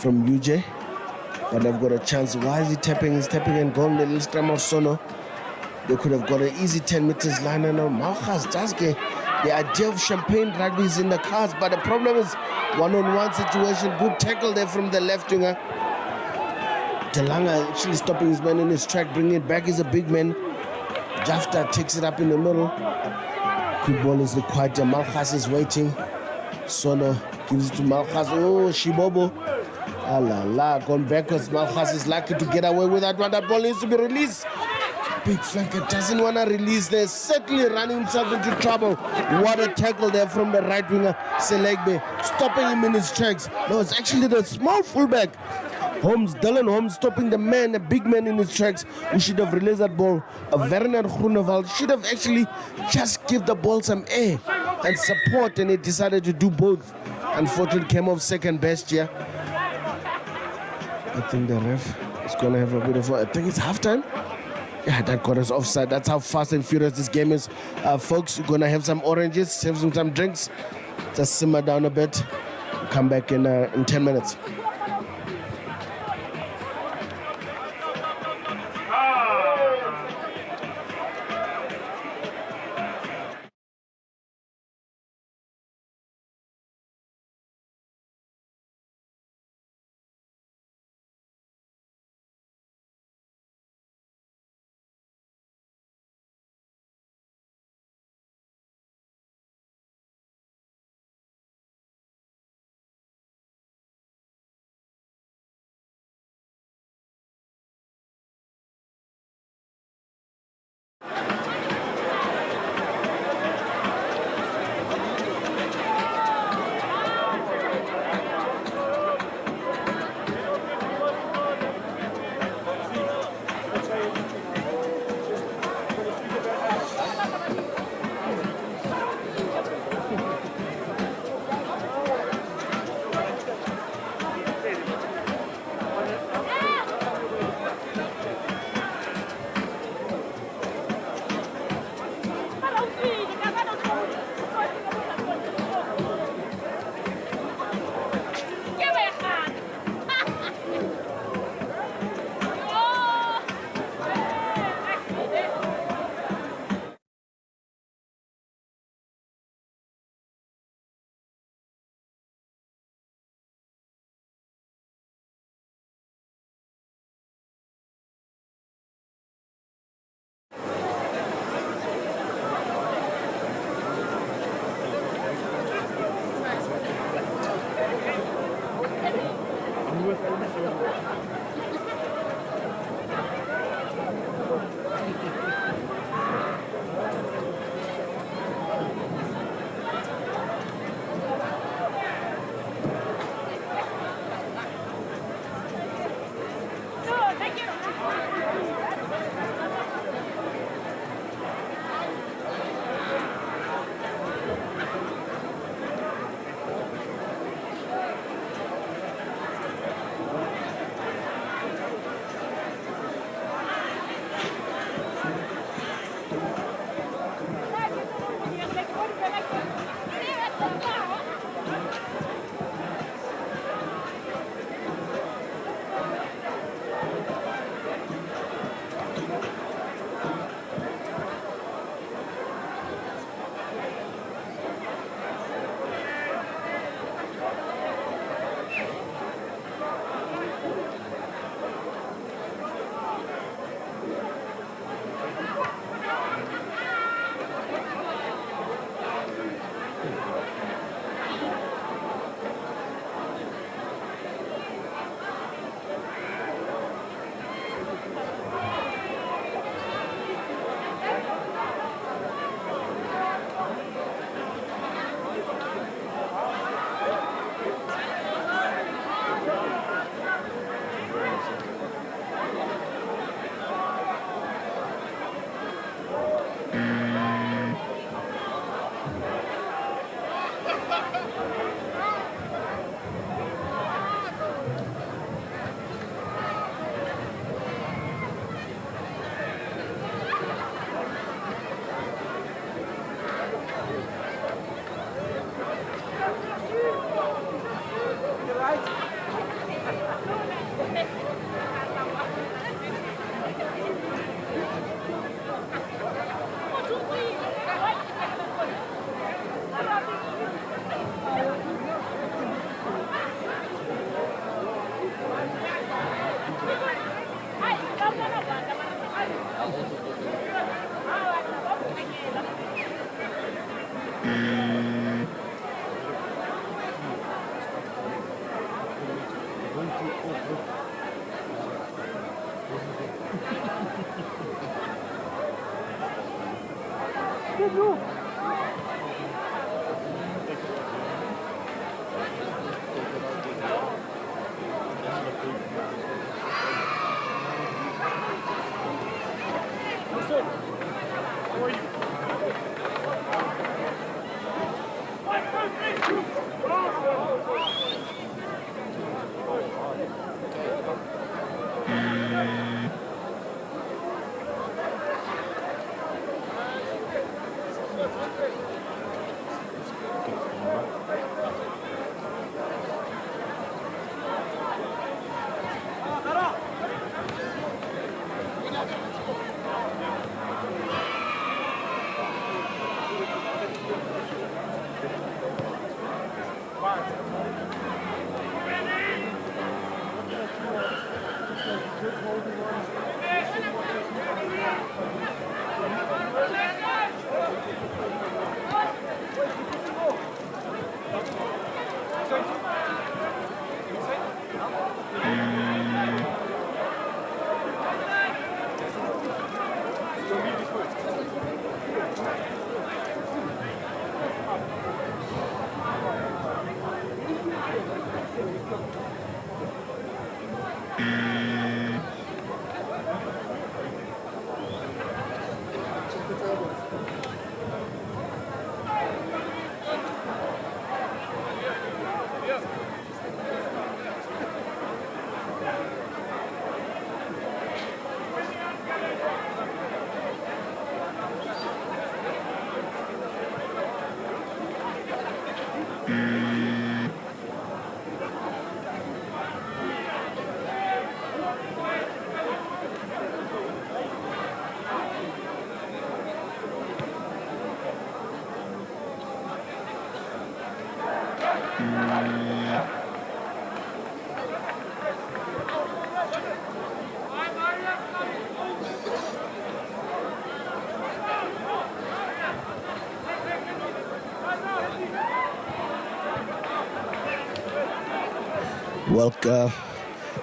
UJ. But they've got a chance. Why is he tapping? He's tapping and going the little scrum of Sono. They could have got an easy 10 meters line. And now Malchas Daske, the idea of champagne rugby is in the cards. But the problem is one-on-one situation. Good tackle there from the left winger. Telanga actually stopping his man in his track, bringing it back. He's a big man. Jafta takes it up in the middle. Quick ball is required. Malchas is waiting. Sono gives it to Malchas. Oh, Shibobo. Ah la la, gone backwards. Malchas is lucky to get away with that one. That ball needs to be released. Big flanker doesn't want to release there. Certainly running himself into trouble. What a tackle there from the right winger, Selegbe. Stopping him in his tracks. No, it's actually the small fullback. Dylan Holmes stopping the man, a big man in his tracks, who should have released that ball. Werner Groenewald should have actually just give the ball some air and support, and he decided to do both. Unfortunately, came off second best here. I think the ref is going to have a bit of I think it's halftime. Yeah, that got us offside. That's how fast and furious this game is. Folks, you're going to have some oranges, have some drinks. Just simmer down a bit. Come back in 10 minutes.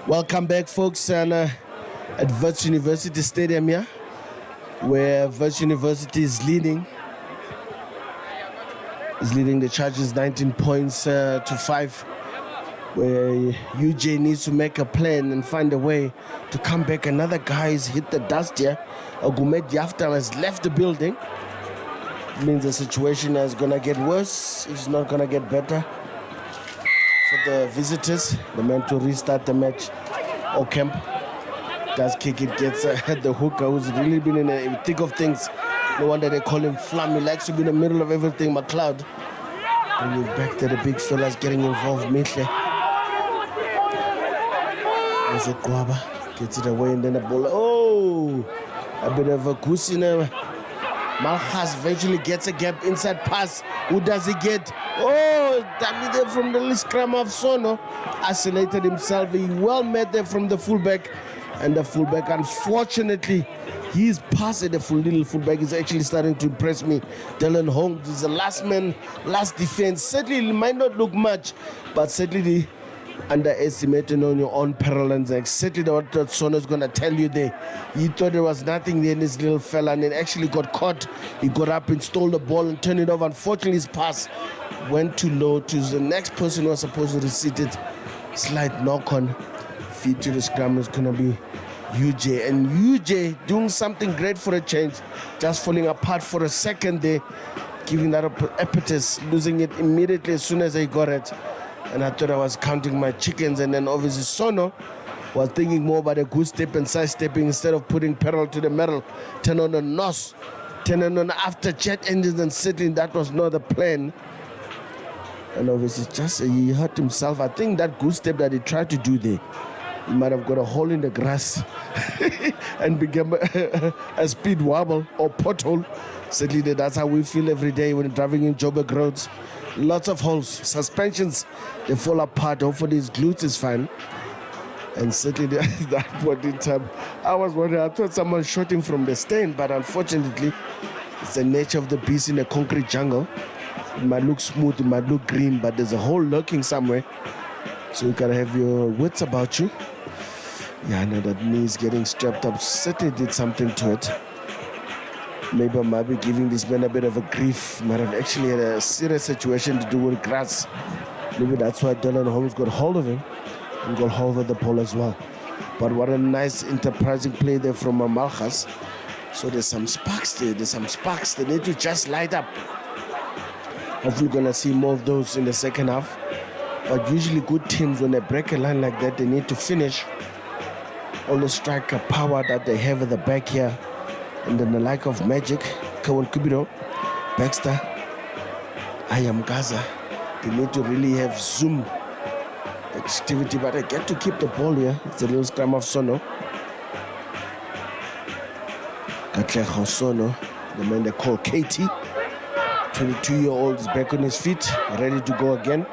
Welcome back, folks, and at Wits University Stadium here, where Wits University is leading the Chargers 19 points to 5, where UJ needs to make a plan and find a way to come back. Another guy's hit the dust here. Ogumed Yafta has left the building. It means the situation is gonna get worse. It's not gonna get better for the visitors. The man to restart the match. Okemp does kick it, gets the hooker, who's really been in the thick of things. No wonder they call him Flam. He likes to be in the middle of everything. McLeod bringing back to the big fellas getting involved. Mitle. There's a Guaba. Gets it away and then the ball. Oh! A bit of a goose in there. Malchas eventually gets a gap inside pass. Who does he get? Oh, Damide from the little scrum of Sono. Isolated himself. He well met there from the fullback. And the fullback, unfortunately, his pass at the little fullback is actually starting to impress me. Dylan Holmes is the last man, last defense. Certainly, it might not look much, but certainly underestimating on your own peril, and exactly what Sono's going to tell you there. He thought there was nothing there in this little fella, and it actually got caught. He got up and stole the ball and turned it off. Unfortunately, his pass went too low to the next person who was supposed to receive it. Slight knock on. Feed to the scrum is going to be UJ. And UJ doing something great for a change. Just falling apart for a second there. Giving that impetus. Losing it immediately as soon as I got it. And I thought I was counting my chickens. And then obviously Sono was thinking more about a goose step and side stepping instead of putting pedal to the metal. Turn on the nose. Turn on after jet engines and sitting. That was not the plan. And obviously just he hurt himself. I think that goose step that he tried to do there, he might have got a hole in the grass and became a speed wobble or pothole. Certainly that's how we feel every day when driving in Joburg roads. Lots of holes, suspensions, they fall apart. Hopefully his glutes is fine. And certainly that point in time, I was wondering, I thought someone shot him from the stand, but unfortunately, it's the nature of the beast in the concrete jungle. It might look smooth, it might look green, but there's a hole lurking somewhere. So you gotta have your wits about you. Yeah, I know that knee is getting strapped up. Certainly did something to it. Maybe I might be giving this man a bit of a grief. Might have actually had a serious situation to do with grass. Maybe that's why Dylan Holmes got hold of him and got hold of the ball as well. But what a nice enterprising play there from Malchas. So there's some sparks there. They need to just light up. Hopefully we're going to see more of those in the second half. But usually good teams, when they break a line like that, they need to finish all the striker power that they have at the back here. And then the like of Magic, Kawan Kubiro, Baxter, I am Gaza. They need to really have zoom activity, but they get to keep the ball here. It's a little scrum of Sono. Katleho Sono, the man they call Katie. 22-year-old is back on his feet, ready to go again.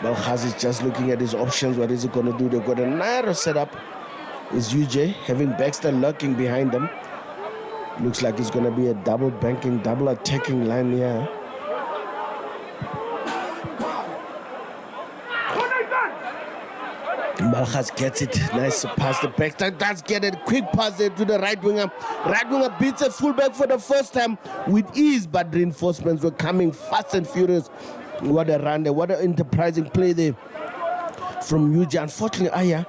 Malchaz is just looking at his options. What is he going to do? They've got a narrow setup. Is UJ having Baxter lurking behind them. Looks like it's going to be a double banking, double attacking line here. Malchaz gets it. Nice pass. The Baxter does get it. Quick pass there to the right winger. Right winger beats a fullback for the first time with ease, but reinforcements were coming fast and furious. What a run there. What an enterprising play there from UJ. Unfortunately, Aya,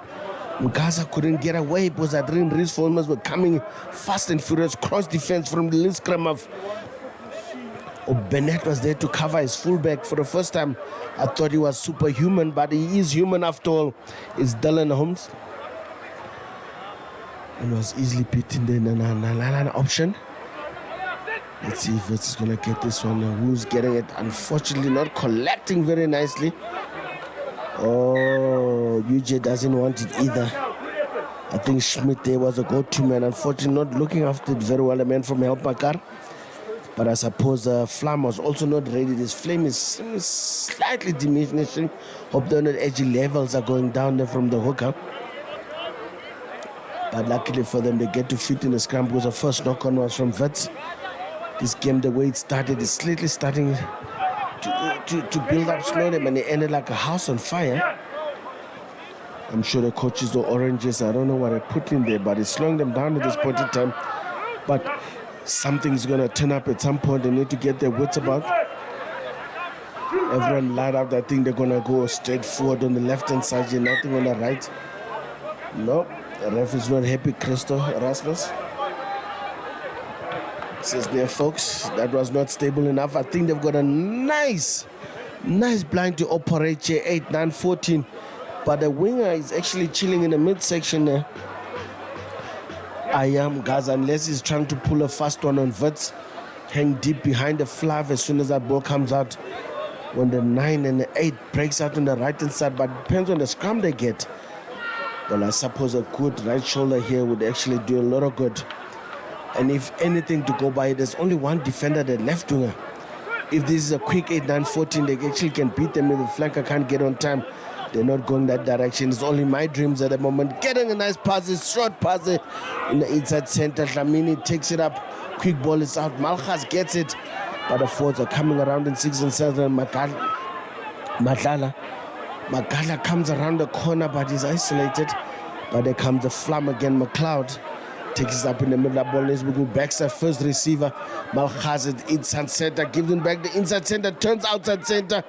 Gaza couldn't get away because that reinforcements were coming fast and furious. Cross defense from the little scrum of Bennett was there to cover his fullback for the first time. I thought he was superhuman, but he is human after all. It's Dylan Holmes. And was easily beaten the Nalana option. Let's see if Wits is going to get this one. Who's getting it? Unfortunately, not collecting very nicely. Oh, UJ doesn't want it either. I think Schmidt there was a go-to man. Unfortunately, not looking after it very well, a man from Helpakar. But I suppose Flam was also not ready. This flame is slightly diminishing. Hope the energy levels are going down there from the hooker. But luckily for them, they get to fit in the scrum because the first knock-on was from Wits. This game, the way it started, is slightly starting to build up slowly, and it ended like a house on fire. I'm sure the coaches, the oranges, I don't know what I put in there, but it's slowing them down at this point in time. But something's going to turn up at some point. They need to get their wits about. Everyone light up. I think they're going to go straight forward on the left-hand side here, nothing on the right. No, the ref is not happy, Christo Erasmus. Says there, folks, that was not stable enough. I think they've got a nice blind to operate here, 8, 9, 14. But the winger is actually chilling in the midsection there. I am Gaza, unless he's trying to pull a fast one on Wits. Hang deep behind the flav as soon as that ball comes out. When the 9 and the 8 breaks out on the right-hand side, but depends on the scrum they get. Well, I suppose a good right shoulder here would actually do a lot of good. And if anything to go by, there's only one defender, the left winger. If this is a quick 8, 9, 14, they actually can beat them if the flanker can't get on time. They're not going that direction. It's only my dreams at the moment. Getting a nice pass, a short pass in the inside center. Dlamini takes it up. Quick ball is out. Malchaz gets it. But the forwards are coming around in 6 and 7. Madlala comes around the corner, but he's isolated. But there comes the flam again. McLeod takes it up in the middle of the ball. Let's go Baxter, first receiver. Malchaz at inside center, gives him back the inside center, turns outside center.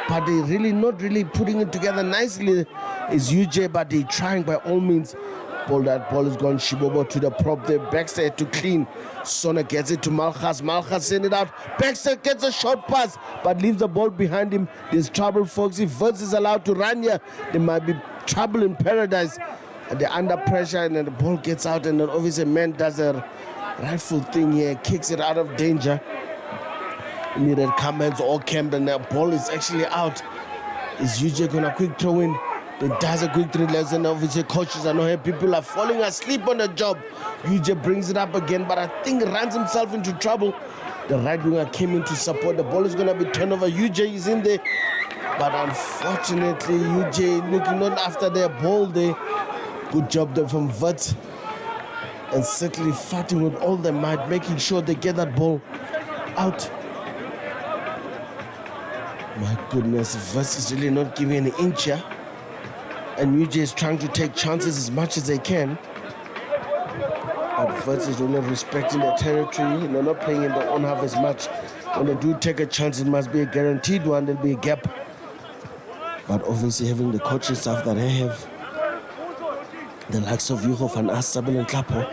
But they really not really putting it together nicely. Is UJ, but they trying by all means. That ball is gone. Shibobo to the prop there. Baxter had to clean. Sona gets it to Malchaz. Malchaz send it out. Baxter gets a short pass, but leaves the ball behind him. There's trouble, folks. If Wits is allowed to run here, there might be trouble in paradise. They're under pressure, and then the ball gets out, and then obviously man does a rightful thing here, kicks it out of danger. Needed comments all camp, and the ball is actually out. Is UJ gonna quick throw in? He does a quick throw, and obviously coaches are not here. People are falling asleep on the job. UJ brings it up again, but I think runs himself into trouble. The right winger came in to support. The ball is gonna be turned over. UJ is in there, but unfortunately UJ looking not after their ball there. Good job there from Wits, and certainly fighting with all their might, making sure they get that ball out. My goodness, Wits is really not giving an inch here. And UJ is trying to take chances as much as they can. But Wits is really respecting the territory. They're not playing in their own half as much. When they do take a chance, it must be a guaranteed one. There'll be a gap. But obviously having the coaching staff that I have, the likes of Hugo van Asabel and Klapo,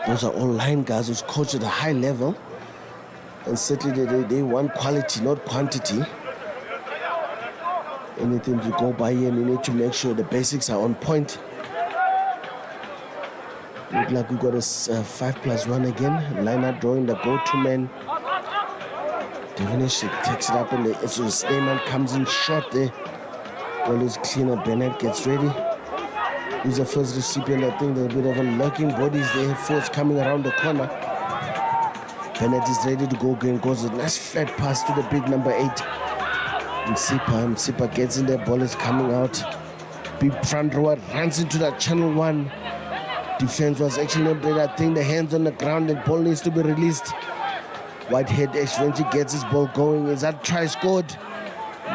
those are all line guys who's coached at a high level. And certainly they want quality, not quantity. Anything to go by here, and you need to make sure the basics are on point. Look like we got a 5+1 again. Line-out drawing the go-to man. Devonish takes it up, and the Sneyman comes in short there. Ball is cleaner. Bennett gets ready. Who's the first recipient? I think there's a bit of a lurking bodies there. Force coming around the corner. Bennett is ready to go again. Goes a nice flat pass to the big number 8. Msipa gets in there. Ball is coming out. Big front rower runs into that channel 1. Defense was actually not there. I think the hands on the ground and ball needs to be released. Whitehead eventually gets his ball going. Is that try scored?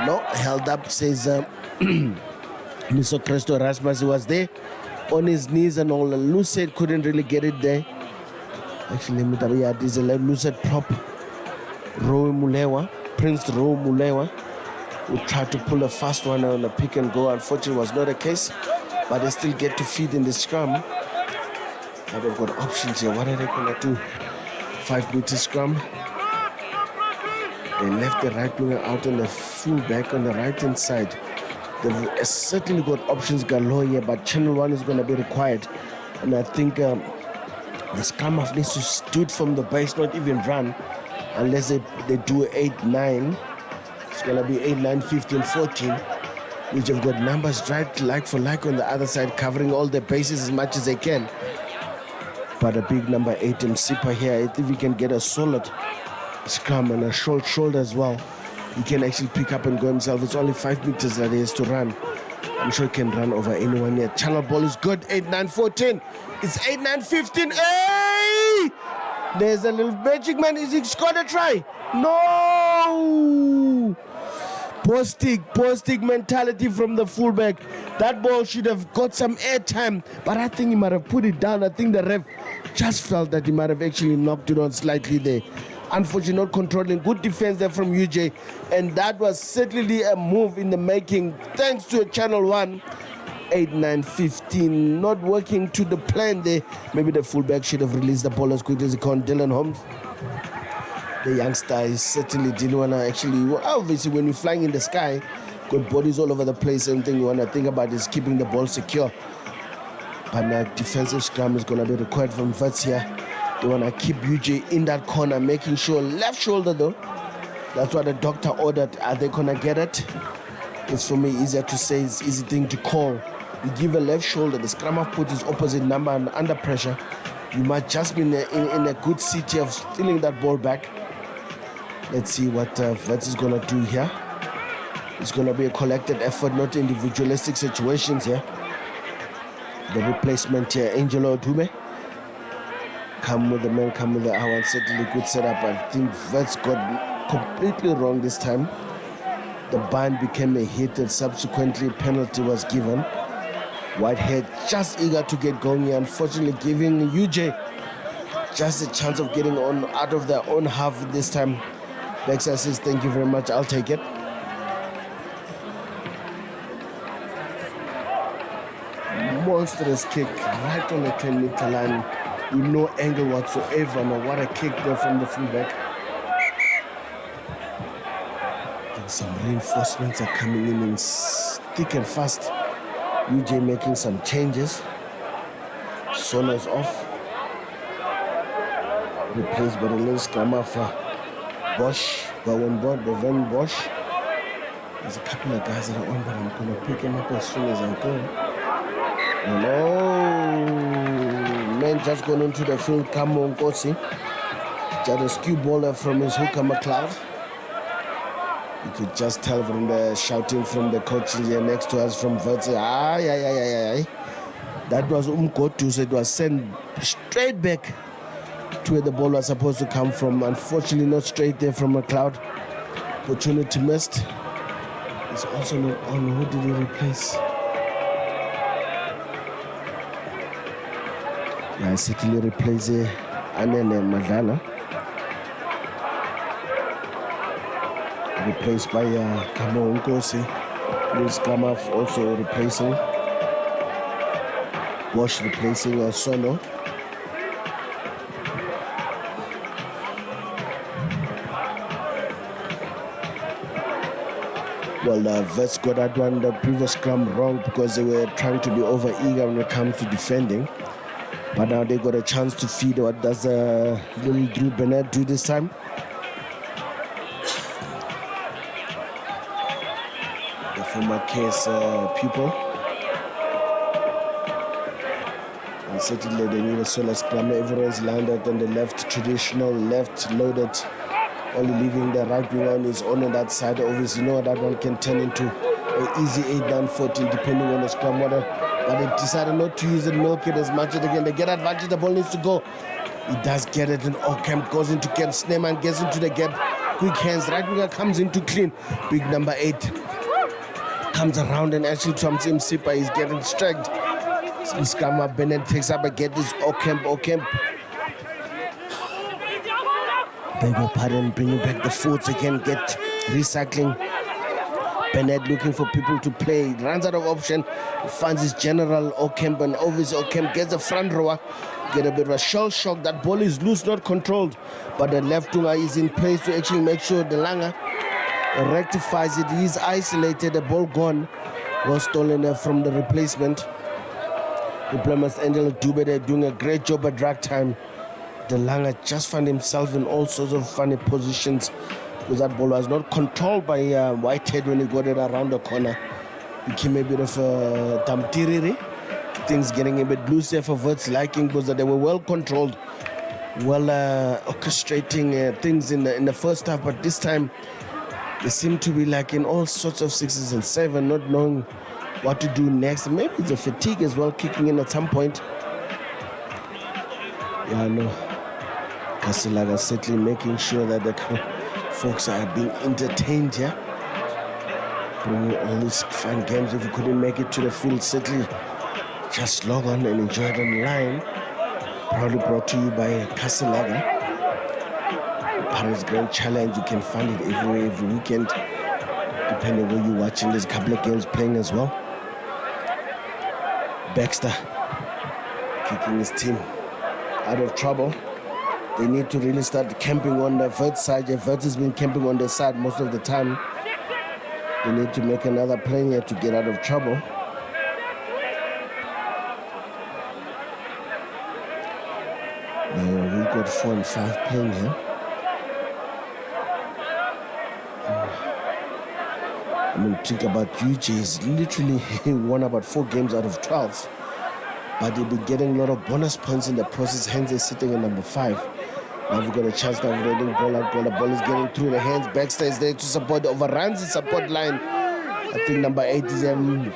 No, held up, says Mr. Cresto Rasmus. He was there on his knees and all. Lucid couldn't really get it there. Actually, there's a Lucid prop. Prince Roe Mulewa, who tried to pull a fast one on a pick and go. Unfortunately, was not the case. But they still get to feed in the scrum. Now they've got options here. What are they going to do? 5-meter scrum. They left the right winger out and the full back on the right-hand side. They've certainly got options galore here, but channel 1 is going to be required. And I think the scrum half needs to stood from the base, not even run, unless they do 8-9. It's going to be 8-9, 15, 14, which have got numbers right like for like on the other side, covering all the bases as much as they can. But a big number 8, Msipa here, I think we can get a solid scrum and a short shoulder as well. He can actually pick up and go himself. It's only 5 meters that he has to run. I'm sure he can run over anyone here. Channel ball is good. 8-9, 14. It's 8-9, 15. Hey! There's a little magic man. Is he scored a try? No! Post-stick mentality from the fullback. That ball should have got some airtime, but I think he might have put it down. I think the ref just felt that he might have actually knocked it on slightly there. Unfortunately, not controlling. Good defense there from UJ, and that was certainly a move in the making, thanks to a channel 1. 8-9, 15, not working to the plan there. Maybe the fullback should have released the ball as quickly as he can. Dylan Holmes, the youngster, is certainly didn't want to actually, obviously when you're flying in the sky, got bodies all over the place, and thing you want to think about is keeping the ball secure. But now defensive scrum is going to be required from Wits here. They want to keep UJ in that corner, making sure left shoulder though. That's what the doctor ordered. Are they going to get it? It's for me easier to say, it's easy thing to call. You give a left shoulder, the scrum half puts his opposite number and under pressure. You might just be in a good seat here of stealing that ball back. Let's see what Wits is going to do here. It's going to be a collected effort, not individualistic situations here. The replacement here, Angelo Odume. Come with the man, come with the hour, and certainly good setup. I think Wits got completely wrong this time. The bind became a hit and subsequently penalty was given. Whitehead just eager to get going here, unfortunately giving UJ just a chance of getting on out of their own half this time. Bexa says, thank you very much, I'll take it. Monstrous kick right on the 10-meter line with no angle whatsoever. Now what a kick there from the fullback. And some reinforcements are coming in thick and fast. UJ making some changes. Sona's off. Replaced by the little scammer for Bosch. Bevan Bosch. There's a couple of guys that are on, but I'm going to pick him up as soon as I go. No. Man just gone into the field. Come on, Kosi. Just a skew baller from his hooker McLeod. You could just tell from the shouting from the coaches here next to us from Wits. Aye. That was Umkotu, so it was sent straight back to where the ball was supposed to come from. Unfortunately, not straight there from McLeod. Opportunity missed. He's also not on. Who did he replace? Yeah, certainly replace Anene Madlala. Replaced by Kamo Nkosi. Luis Kamaf also replacing. Wash replacing Sono. Well, Wits got that one, the previous scrum wrong because they were trying to be over eager when it comes to defending. But now they got a chance to feed. What does little Drew Bennett do this time? The former case pupil. And certainly they need a solo scrum. Everyone's landed on the left, traditional left loaded. Only leaving the right wing on his own on that side. Obviously, you know that one can turn into an easy 8-9-14 depending on the scrum order. But they decided not to use it, milk it as much as again. They get advantage, the ball needs to go. He does get it, and Ocamp goes into gap. Sneeman gets into the gap. Quick hands, right winger comes into clean. Big number 8 comes around and actually trumps him. Sipa is getting stragged. Scammer Bennett takes up again. This Ocamp. Beg your pardon, bringing back the forwards again, get recycling. Bennett looking for people to play, runs out of option, finds his general Ocamp, and obviously Ocamp gets the front rower, get a bit of a shell shock. That ball is loose, not controlled, but the left winger is in place to actually make sure the Langa rectifies it. He's isolated, the ball gone, was stolen from the replacement. Diplomat's Angelo Dube, they're doing a great job at drag time. The Langa just found himself in all sorts of funny positions because that ball was not controlled by Whitehead when he got it around the corner. Became a bit of a damtiriri. Things getting a bit loose there for Wits' liking because they were well controlled, well orchestrating things in the first half, but this time they seem to be like in all sorts of 6s and 7, not knowing what to do next. Maybe it's a fatigue as well kicking in at some point. Yeah, no. Kasilaga certainly making sure that the folks are being entertained here. Bringing all these fun games. If you couldn't make it to the field, certainly just log on and enjoy it online. Proudly brought to you by Kasilaga. Paris Grand Challenge, you can find it every weekend, depending where you're watching. There's a couple of games playing as well. Baxter kicking his team out of trouble. They need to really start camping on the Wits side. Wits has been camping on their side most of the time. They need to make another play here to get out of trouble. Now we've got 4 and 5 playing here. I mean, think about UJ. He's literally won about 4 games out of 12. But they'll be getting a lot of bonus points in the process. Hence, they're sitting at number 5. Now we've got a chance now of reading ball out. The ball is getting through the hands. Baxter is there to support. Overruns the support line. I think number 8 is the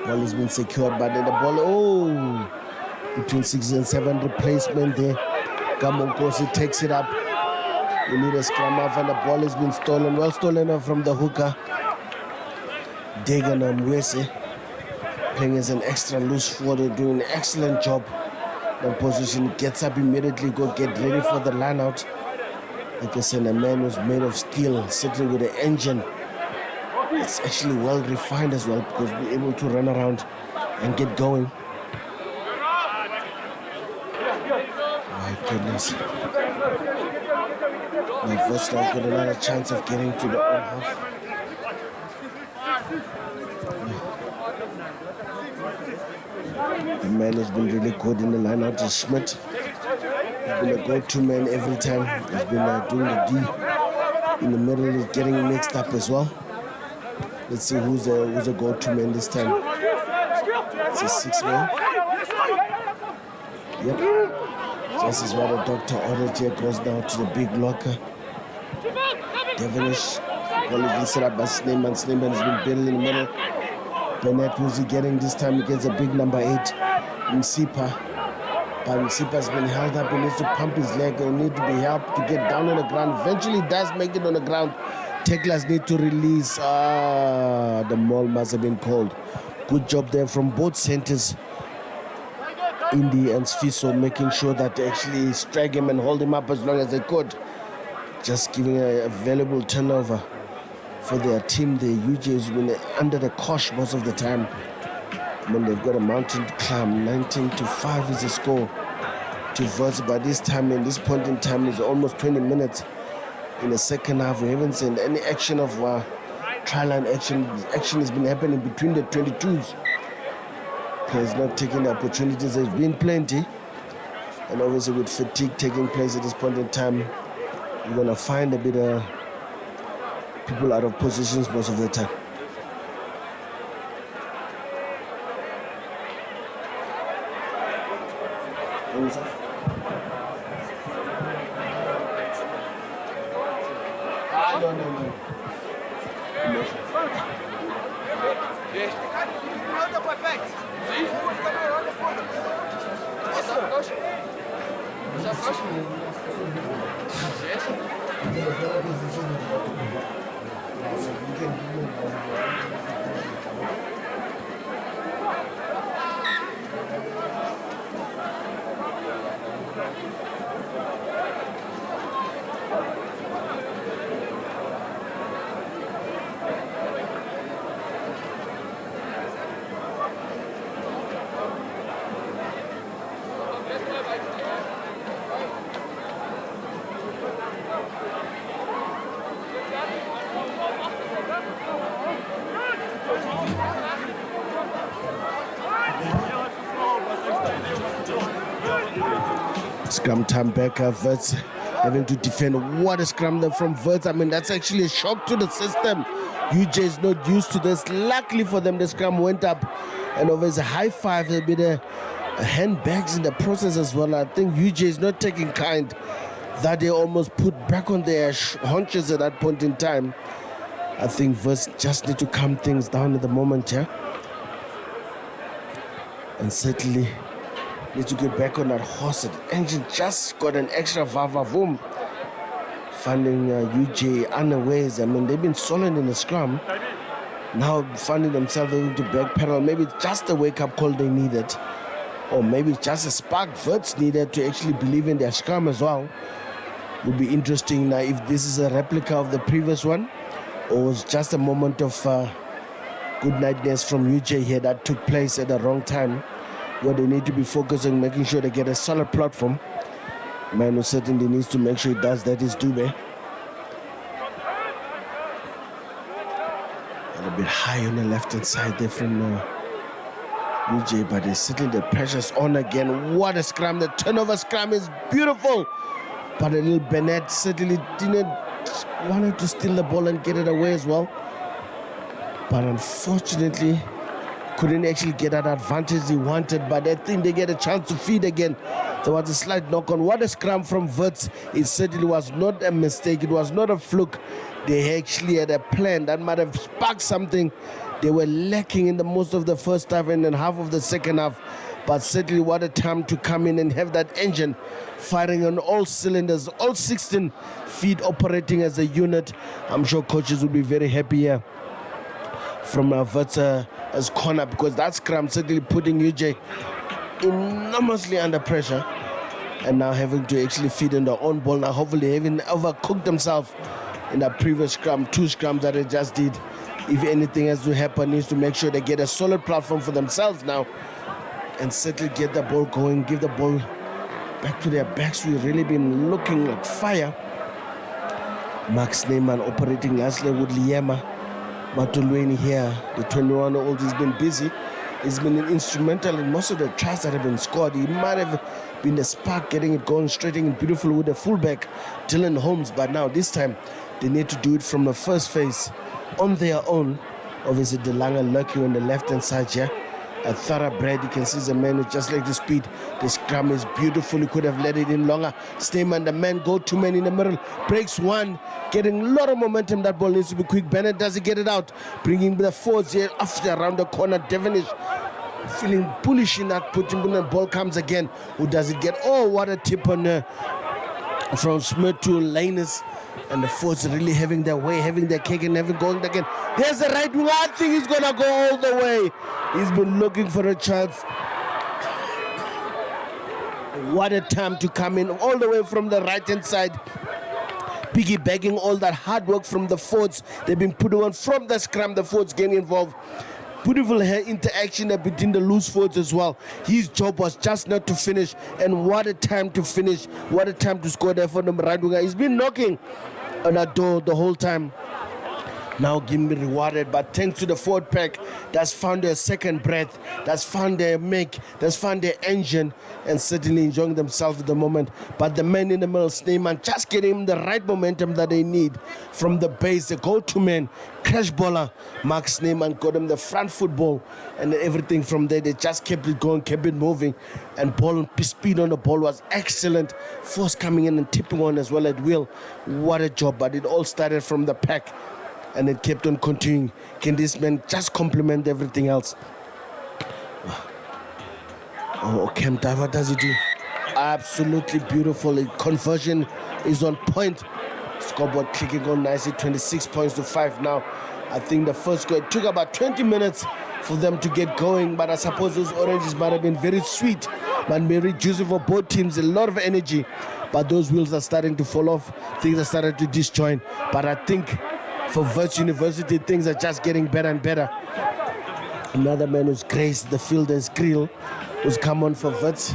ball has been secured, but then the ball, between 6 and 7 replacement there. Kamonkosi takes it up. We need a scrum off, and the ball has been stolen. Well stolen from the hooker. Dagan Mwese playing as an extra loose forward, doing an excellent job. The position gets up immediately, go get ready for the line out. Like I said, a man who's made of steel, sitting with an engine. It's actually well refined as well because we're able to run around and get going. My goodness. My first now got another chance of getting to the own half. The man has been really good in the line-out is Schmidt. He's been a go-to man every time. He's been doing the D in the middle, he's getting mixed up as well. Let's see who's a go-to man this time. It's a 6 man. Yep. Just as what the doctor ordered here, goes down to the big locker. Devonish. Ball has been set up by Sneeman. Sneeman has been buried in the middle. Bennett, who's he getting this time? He gets a big number 8, Msipa. But Msipa has been held up. He needs to pump his leg. He'll need to be helped to get down on the ground. Eventually does make it on the ground. tacklers need to release. The maul must have been called. Good job there from both centers, Indy and Sfiso, making sure that they actually strike him and hold him up as long as they could. Just giving a valuable turnover for their team. The UJ has been under the cosh most of the time. When they've got a mountain to climb. 19-5 is the score to Wits. By this time, in this point in time, is almost 20 minutes in the second half. We haven't seen any action of trial line action. Action has been happening between the 22s. Players not taking the opportunities. There's been plenty, and obviously with fatigue taking place at this point in time, you're going to find a bit of people out of positions most of the time. No. Scrum time back, Wits having to defend. What a scrum there from Wits. I mean, that's actually a shock to the system. UJ is not used to this. Luckily for them, the scrum went up, and obviously high five, a bit of handbags in the process as well. I think UJ is not taking kind that they almost put back on their haunches at that point in time. I think Wits just need to calm things down at the moment, yeah? And certainly need to get back on that horse. The engine just got an extra vavavoom, finding UJ unawares. I mean, they've been solid in the scrum. Now finding themselves able to backpedal. Maybe it's just a wake-up call they needed, or maybe it's just a spark Wits needed to actually believe in their scrum as well. Would be interesting now if this is a replica of the previous one, or was just a moment of good nightness from UJ here that took place at the wrong time, where they need to be focusing, making sure they get a solid platform. Man who certainly needs to make sure he does that is Dube. And a bit high on the left-hand side there from UJ, but they're sitting the pressure's on again. What a scrum. The turnover scrum is beautiful. But a little Bennett certainly didn't want to steal the ball and get it away as well. But unfortunately, couldn't actually get that advantage he wanted, but I think they get a chance to feed again. There was a slight knock on. What a scrum from Wits. It certainly was not a mistake. It was not a fluke. They actually had a plan that might have sparked something. They were lacking in the most of the first half and then half of the second half. But certainly what a time to come in and have that engine firing on all cylinders, all 16 feet operating as a unit. I'm sure coaches will be very happy here from Wits as corner, because that scrum certainly putting UJ enormously under pressure, and now having to actually feed in their own ball. Now hopefully having overcooked themselves in that previous scrum, 2 scrums that they just did. If anything has to happen, needs to make sure they get a solid platform for themselves now and certainly get the ball going, give the ball back to their backs. We've really been looking like fire. Max Neyman operating lastly with Liema Matulweni here. The 21-year-old has been busy. He's been instrumental in most of the tries that have been scored. He might have been the spark, getting it going, straightening it beautiful with the fullback, Dylan Holmes. But now this time, they need to do it from the first phase on their own. Obviously, Delanga Lucky on the left-hand side here. A thoroughbred, you can see the man with just like the speed. The scrum is beautiful. He could have let it in longer. Stayman, the man, go 2 men in the middle. Breaks one, getting a lot of momentum. That ball needs to be quick. Bennett doesn't get it out. Bringing the forwards here after around the corner. Devonish feeling bullish in that put. The ball comes again. Who does it get? Oh, what a tip on from Smith to Linus. And the Fords really having their way, having their cake and having going again. There's the right wing. I think he's gonna go all the way. He's been looking for a chance. What a time to come in all the way from the right-hand side. Piggybacking all that hard work from the Fords. They've been putting on from the scrum. The Fords getting involved. Beautiful interaction between the loose Fords as well. His job was just not to finish. And what a time to finish. What a time to score there for the right winger. He's been knocking on that door the whole time. Now getting rewarded, but thanks to the forward pack that's found their second breath, that's found their make, that's found their engine, and certainly enjoying themselves at the moment. But the man in the middle, Sneeman, just getting him the right momentum that they need from the base. The go-to man, crash baller, Mark Sneeman got him the front football, and everything from there. They just kept it going, kept it moving, and ball speed on the ball was excellent. Force coming in and tipping on as well at will. What a job! But it all started from the pack. And it kept on continuing. Can this man just complement everything else? Oh, Kemta, what does he do? Absolutely beautiful. Conversion is on point. Scoreboard clicking on nicely, 26 points to 5 now. I think the first goal, it took about 20 minutes for them to get going, but I suppose those oranges might have been very sweet, but very juicy for both teams, a lot of energy. But those wheels are starting to fall off. Things are starting to disjoin. But I think for Wits University, things are just getting better and better. Another man who's graced the field as Kriel, who's come on for Wits.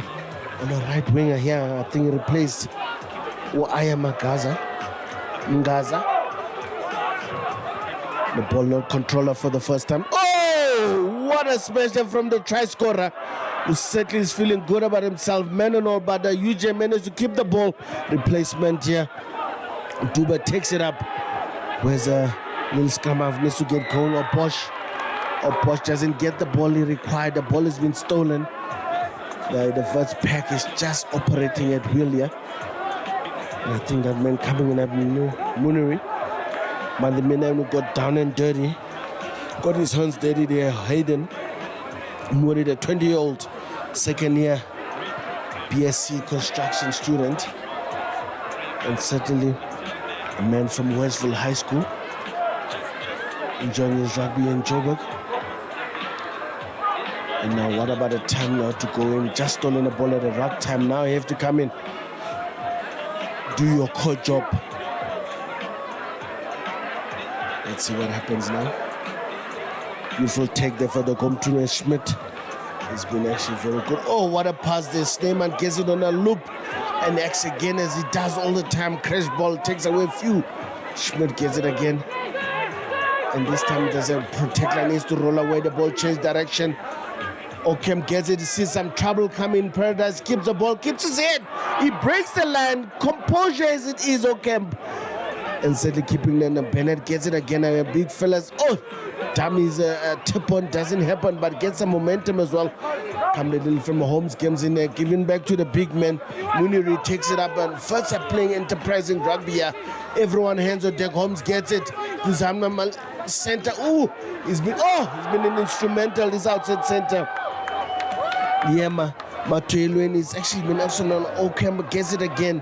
And a right winger here, I think he replaced Aya Ngaza. The ball not controller for the first time. Oh, what a smash from the try scorer, who certainly is feeling good about himself. Man and all, but UJ managed to keep the ball. Replacement here. Duba takes it up. Where's a little scrum needs to get going, or Bosch doesn't get the ball he required. The ball has been stolen. The first pack is just operating at will here. And I think that man coming in at Muniri. But the man who got down and dirty, got his hands dirty there, Hayden Muniri, the 20-year-old second year BSc construction student. And certainly a man from Westville High School, enjoying his rugby in Joburg. And now what about the time now to go in? Just stolen the ball at the right time. Now you have to come in, do your core job. Let's see what happens now. Beautiful take there for the Komtune Schmidt. He's been actually very good. Oh, what a pass there. Sneyman gets it on a loop. And acts again as he does all the time. Crash ball takes away a few. Schmidt gets it again. And this time there's a protector needs to roll away. The ball change direction. Okem gets it. He sees some trouble coming. Paradise keeps the ball, keeps his head. He breaks the line. Composure as it is, Okem. And certainly keeping them. Bennett gets it again. And a big fellas. Oh, Tammy's tip on doesn't happen, but gets some momentum as well. Come the little from Holmes comes in there, giving back to the big man. Muniri takes it up, and first are playing enterprising rugby here. Everyone hands on deck. Holmes gets it. Kuzama center. Oh, he's been an instrumental. This outside center. Yema Matuelwen is actually been excellent. Okem gets it again.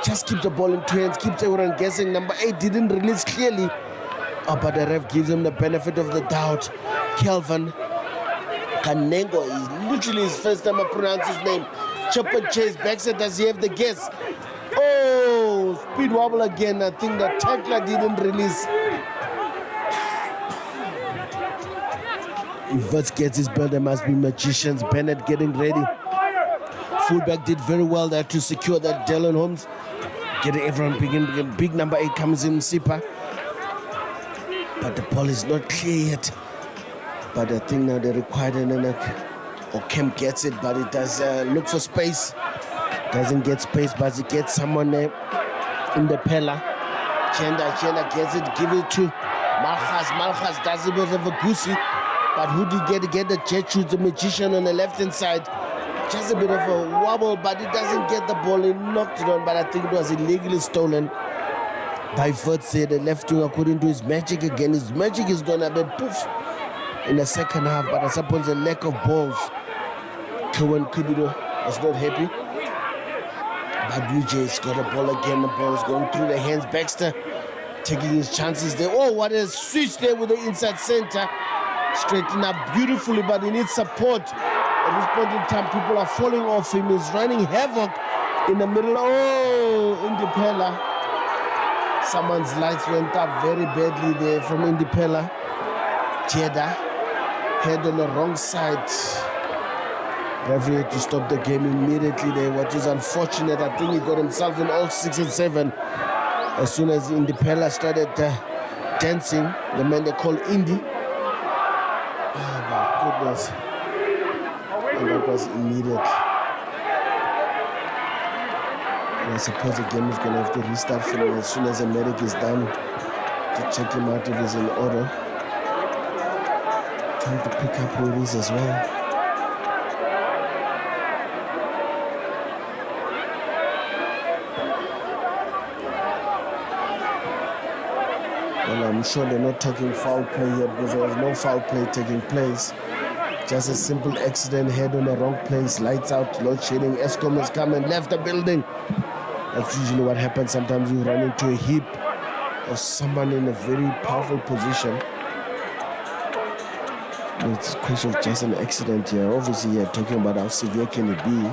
Just keeps the ball in two hands, keeps everyone guessing. Number 8 didn't release clearly. Oh, but the ref gives him the benefit of the doubt. Kelvin Kanengo is literally his first time I pronounce his name. Chopper chase, backside, does he have the guess? Oh, speed wobble again. I think the tackler didn't release. If Wits gets his belt, there must be magicians. Bennett getting ready. Fullback did very well there to secure that. Dylan Holmes getting everyone begin. Big number 8 comes in, Sipa. But the ball is not clear yet. But I think now they require an Okem gets it, but it does look for space. Doesn't get space, but he gets someone there in the pillar. Chenda gets it, give it to Malchas. Malchas does a bit of a goosey. But who did get the jet shoot, the magician on the left-hand side? Just a bit of a wobble, but he doesn't get the ball. He knocked it on, but I think it was illegally stolen by Wits. The left wing, according to his magic again. His magic is going to be poof in the second half, but I suppose the lack of balls. Kawan Kubido was not happy. But UJ's got a ball again. The ball is going through the hands. Baxter taking his chances there. Oh, what a switch there with the inside center. Straighten up beautifully, but he needs support. At this point in time, people are falling off him. He's running havoc in the middle. Oh, Indipela. Someone's lights went up very badly there from Indipela. Jeda head on the wrong side. Referee had to stop the game immediately there, what is unfortunate. I think he got himself in all 6 and 7. As soon as Indipela started dancing, the man they call Indy. Oh my goodness. And that was immediate. And I suppose the game is going to have to restart for me as soon as the medic is done to check him out if he's in order. Trying to pick up who it is as well. Well, I'm sure they're not talking foul play here because there was no foul play taking place. Just a simple accident, head on the wrong place, lights out, load shedding. Eskom has come and left the building. That's usually what happens. Sometimes you run into a heap of someone in a very powerful position. It's a question of just an accident here. Obviously, you're talking about how severe can it be.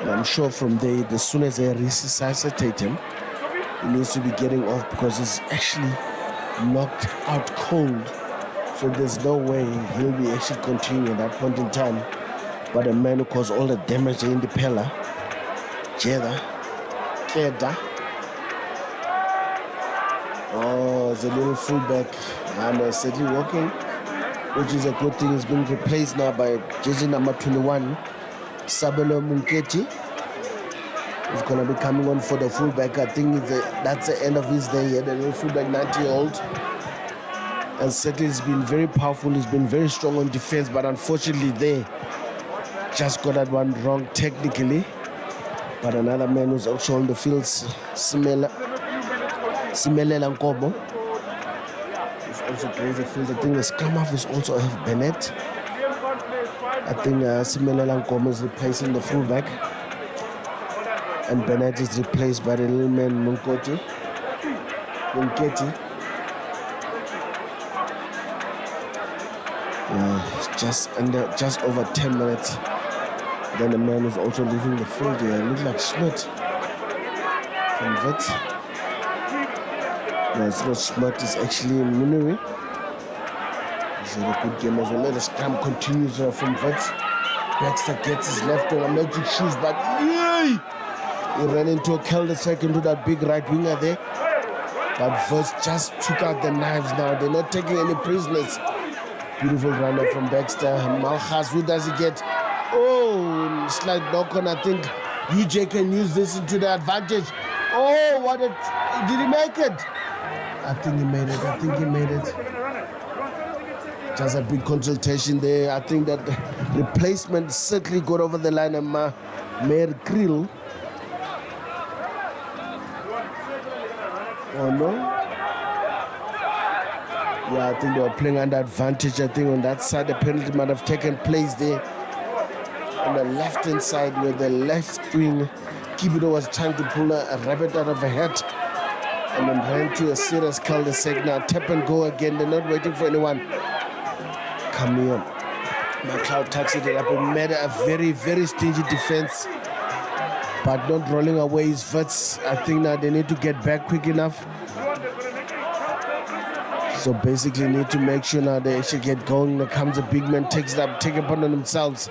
And I'm sure from there, as soon as they resuscitate him, he needs to be getting off because he's actually knocked out cold. So there's no way he'll be actually continuing at that point in time. But a man who caused all the damage in the pillar, Jeda. Oh, the little fullback. And steadily walking, which is a good thing. He's been replaced now by jersey number 21, Sabelo Munketi. He's going to be coming on for the fullback. I think that's the end of his day here. The little fullback, 90-year-old. And certainly he's been very powerful. He's been very strong on defense, but unfortunately they just got that one wrong technically. But another man who's also on the field, Simelela Nkobo, is also plays the field. I think the scrum half is also have Bennett. I think Simelela Nkobo is replacing the fullback. And Bennett is replaced by the little man Munketi. Yeah, just over 10 minutes. Then the man who's also leaving the field here. Look like Schmidt from Wits. No, it's not Schmidt, it's actually Muniri. He's had a good game as well. The scrum continues from Wits. Baxter gets his left over magic shoes, but yay! He ran into a cul-de-sac into that big right winger there. But Wits just took out the knives now. They're not taking any prisoners. Beautiful runner from Baxter. Malchas, who does he get? Oh, slight knock on. I think UJ can use this into the advantage. Oh, what a... Did he make it? I think he made it. Just a big consultation there. I think that replacement certainly got over the line. And Mayor Krill. Oh, no? Yeah, I think they were playing under advantage. I think on that side, the penalty might have taken place there. On the left-hand side, where the left wing, Kibido was trying to pull a rabbit out of a hat. And then ran to a serious cul-de-sac. Now tap and go again. They're not waiting for anyone. Come here. McLeod taxied it up and made a very, very stingy defense. But not rolling away his Wits. I think now they need to get back quick enough. So basically need to make sure now they actually get going. There comes a big man, takes it up, take it upon themselves.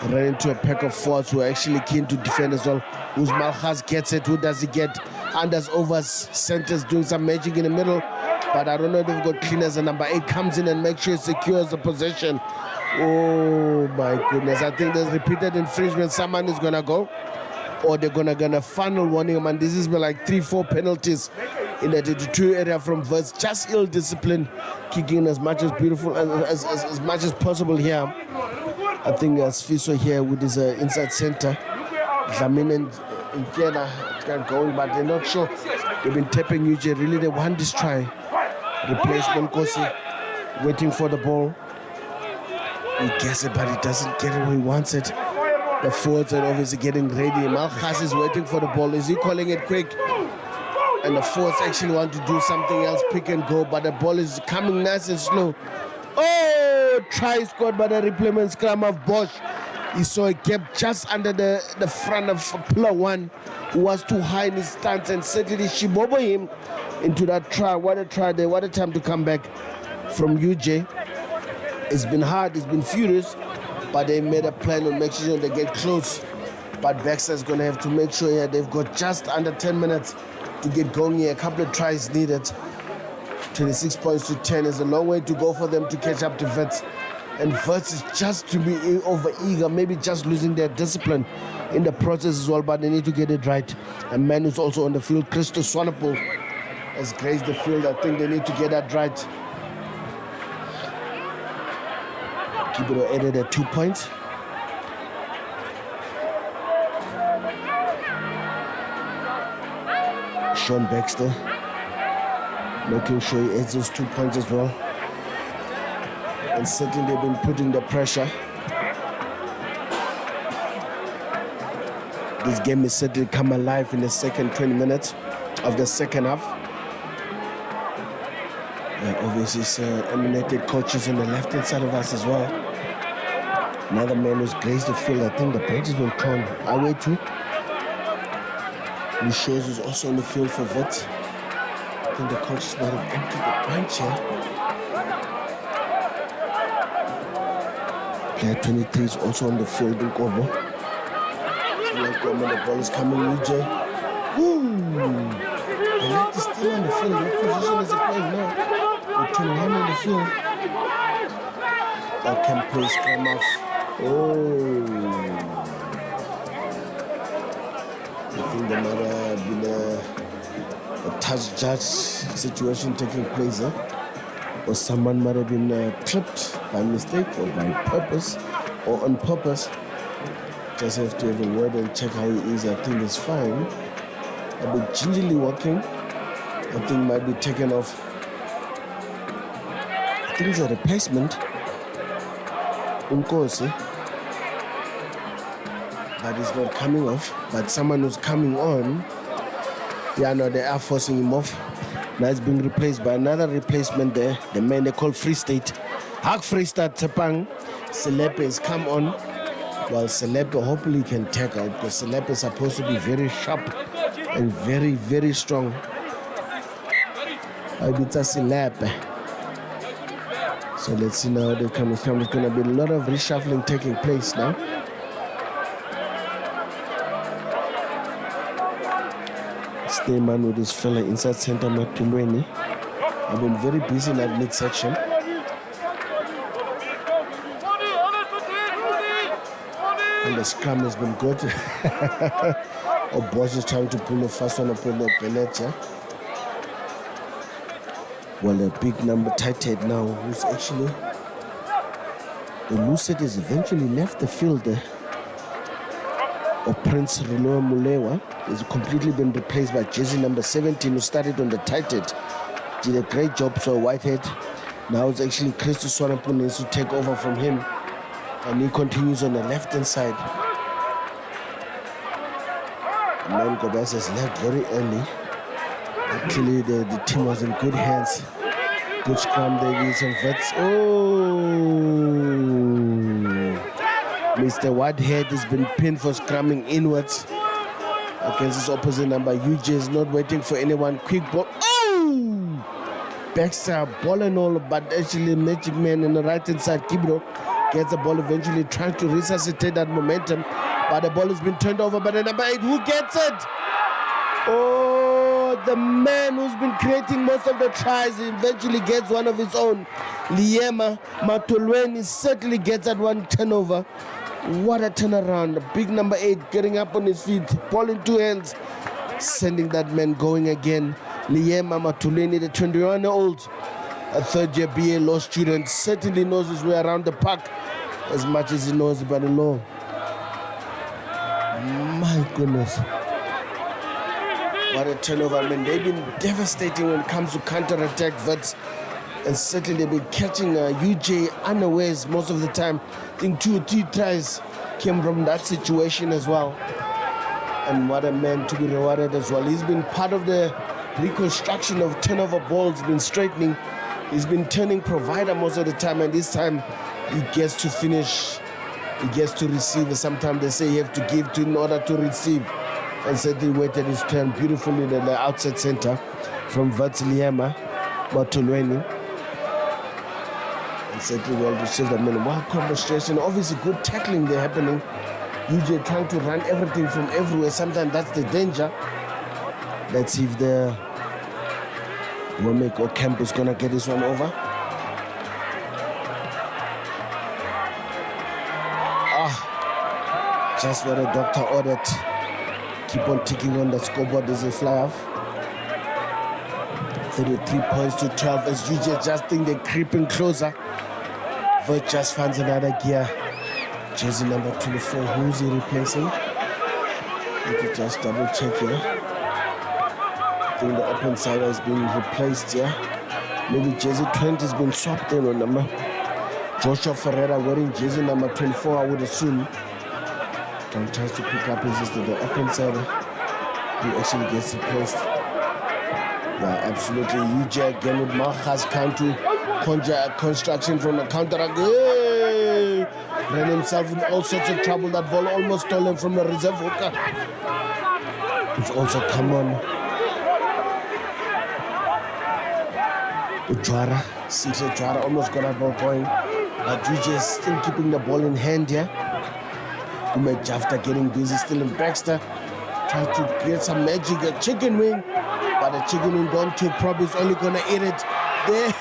Run into a pack of forwards who are actually keen to defend as well. Who's Malchas gets it? Who does he get? Anders overs, centers doing some magic in the middle. But I don't know if they've got cleaners. And number 8 comes in and makes sure he secures the possession. Oh my goodness. I think there's repeated infringement. Someone is going to go. Or they're gonna funnel warning him. And this is like 3-4 penalties in the 22 area from Wits. Just ill discipline, kicking as much as beautiful as much as possible here. I think Sfiso here with his inside center. Zamin and Nkela got going, but they're not sure. They've been tapping UJ. Really, they want this try. Replacement Kosi waiting for the ball. He gets it, but he doesn't get it where he wants it. The forwards are obviously getting ready. Malchus is waiting for the ball. Is he calling it quick? And the forwards actually want to do something else, pick and go, but the ball is coming nice and slow. Oh, try scored by the replacement scrum of Bosch. He saw a gap just under the front of pillar one, who was too high in his stance, and certainly Shibobo him into that try. What a try there, what a time to come back from UJ. It's been hard, it's been furious, but they made a plan on making sure they get close. But Baxter's going to have to make sure here they've got just under 10 minutes to get going here. A couple of tries needed. 26 points to 10 is a long way to go for them to catch up to Wits. And Wits is just to be over eager, maybe just losing their discipline in the process as well, but they need to get it right. A man who's also on the field, Christo Swanepoel, has graced the field. I think they need to get that right. Kibiro added at 2 points. Sean Baxter making sure he adds those 2 points as well. And certainly they've been putting the pressure. This game is certainly come alive in the second 20 minutes of the second half. Obviously, it's eminent coaches on the left-hand side of us as well. Another man who's graced the field. I think the bench has been torn away too. Who shows is also on the field for Wits. I think the coaches might have emptied the bench here. Player 23 is also on the field in Kobo. So like when the ball is coming, UJ. The net is still on the field. What position is it playing now? With 21 on the field. That can play scrum off. I think there might have been a touch judge situation taking place, or someone might have been clipped by mistake or by purpose or on purpose. Just have to have a word and check how he is. I think it's fine. A bit gingerly walking. I think might be taken off. I think it's a replacement. Unkosi. But he's not coming off. But someone who's coming on, yeah, no, they are forcing him off. Now it's being replaced by another replacement there. The man they call Free State. Hak Free State Tepang. Selepe has come on. While Selepe hopefully can tackle, because Selepe is supposed to be very sharp and very, very strong. Ibita Selepe. So let's see now they come. There's going to be a lot of reshuffling taking place now. Stayman with his fella inside center, Matulweni. I've been very busy in that midsection. And the scrum has been good. Bosch is trying to pull the first one upon the Benetia. Well, a big number tight head now, who's actually the Lucid has eventually left the field there. Or Prince Ruloa Mulewa has completely been replaced by jersey number 17, who started on the tight head. Did a great job, so Whitehead. Now it's actually Christo Swanepoel needs to take over from him. And he continues on the left-hand side. Man Gobas has left very early. Actually, the team was in good hands. Good scrum there with some Wits. Mr. Whitehead has been pinned for scrumming inwards against his opposite number. UJ is not waiting for anyone. Quick ball. Baxter, ball and all, but actually Magic Man on the right-hand side, Kibro, gets the ball eventually, trying to resuscitate that momentum. But the ball has been turned over by the number 8. Who gets it? The man who's been creating most of the tries eventually gets one of his own. Liema Matulweni certainly gets that one turnover. What a turnaround. The big number 8 getting up on his feet, ball in two hands, sending that man going again. Liema Matulweni, the 21-year-old, a third-year BA law student, certainly knows his way around the park as much as he knows about the law. My goodness. What a turnover. I mean, they've been devastating when it comes to counter-attack Wits. And certainly they've been catching UJ unawares most of the time. I think 2 or 3 tries came from that situation as well. And what a man to be rewarded as well. He's been part of the reconstruction of turnover balls, been straightening. He's been turning provider most of the time, and this time he gets to finish, he gets to receive. Sometimes they say you have to give to in order to receive. And certainly waited his turn beautifully in the outside center from Wits Matolweni. And certainly well received. I mean, wild concentration, obviously good tackling there happening. Usually trying to run everything from everywhere. Sometimes that's the danger. Let's see if the Womack or Kemp is gonna get this one over. Just what the doctor ordered. Keep on ticking on the scoreboard as a fly off. 33 points to 12 as UJ just think they're creeping closer. Wits just finds another gear. Jersey number 24, who's he replacing? Let me just double check here. I think the open side has been replaced here. Maybe jersey 20 has been swapped in on number. Joshua Ferreira wearing jersey number 24, I would assume. And tries to pick up his sister, the open side. He actually gets replaced. Yeah, absolutely. UJ again with Malchas trying to conjure a construction from the counter. Hey! Ran himself in all sorts of trouble. That ball almost stolen from the reserve hooker. It's also come on. Ujwara, CJ Ujwara almost got that ball going. But UJ is still keeping the ball in hand here. Ume Jafta getting busy still in Baxter. Trying to create some magic. A chicken wing. But the chicken wing gone to Prob is only going to eat it. There.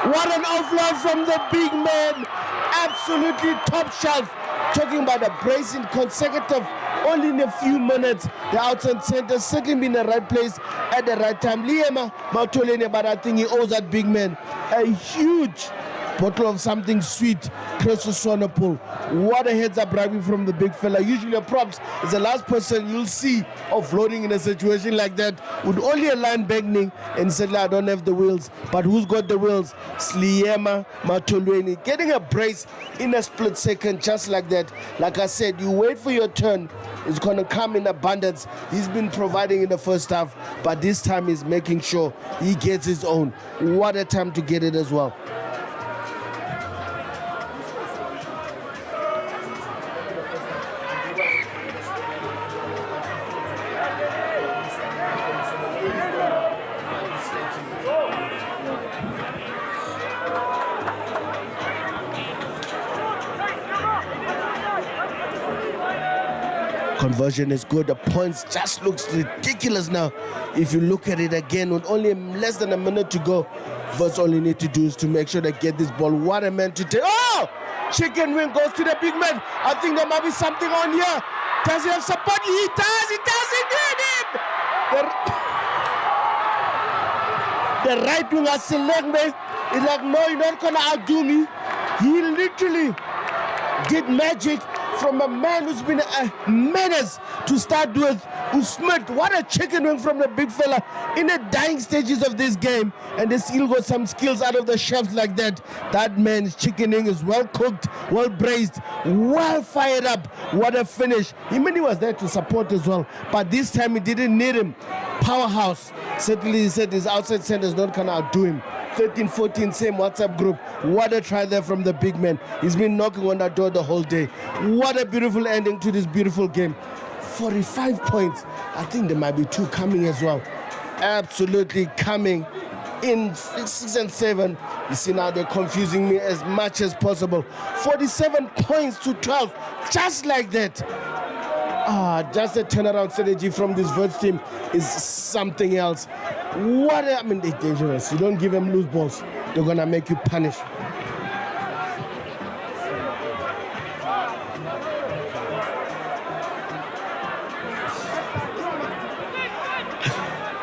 What an offload from the big man. Absolutely top shelf. Talking about a bracing consecutive. Only in a few minutes. The outside center certainly been in the right place at the right time. Liema Matolweni, but I think he owes that big man a huge bottle of something sweet close to Swanepoel. What a heads up rugby from the big fella. Usually a props is the last person you'll see offloading in a situation like that with only a line banging and said, I don't have the wheels. But who's got the wheels? Liema Matolweni getting a brace in a split second just like that. Like I said, you wait for your turn. It's going to come in abundance. He's been providing in the first half, but this time he's making sure he gets his own. What a time to get it as well. Conversion is good. The points just looks ridiculous now. If you look at it again, with only less than a minute to go, Wits only need to do is to make sure they get this ball. What a man to take. Oh! Chicken wing goes to the big man. I think there might be something on here. Does he have support? He does. He doesn't need him. The right winger select me. He's like, no, you're not gonna outdo me. He literally did magic from a man who's been a menace to start with. Smith, what a chicken wing from the big fella in the dying stages of this game, and they still got some skills out of the shaft like that. That man's chicken wing is well cooked, well braised, well fired up. What a finish. He was there to support as well, but this time he didn't need him. Powerhouse. Certainly he said his outside center is not gonna outdo him. 13-14, same WhatsApp group. What a try there from the big man. He's been knocking on that door the whole day. What a beautiful ending to this beautiful game. 45 points. I think there might be two coming as well. Absolutely coming in 6 and 7. You see now they're confusing me as much as possible. 47 points to 12. Just like that. Just a turnaround strategy from this Wits team is something else. They're dangerous. You don't give them loose balls. They're going to make you punish.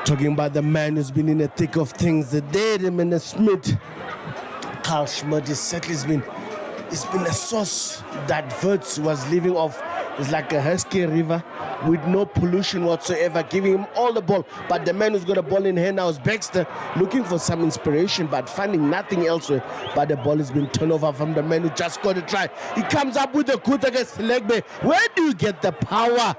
Talking about the man who's been in the thick of things, the Dedem and the Smith. Carl Schmidt is certainly it's been a source that Wits was living off It's like a husky river with no pollution whatsoever, giving him all the ball. But the man who's got a ball in hand now is Baxter, looking for some inspiration, but finding nothing elsewhere. But the ball has been turned over from the man who just got a try. He comes up with a good against Legbe. Where do you get the power?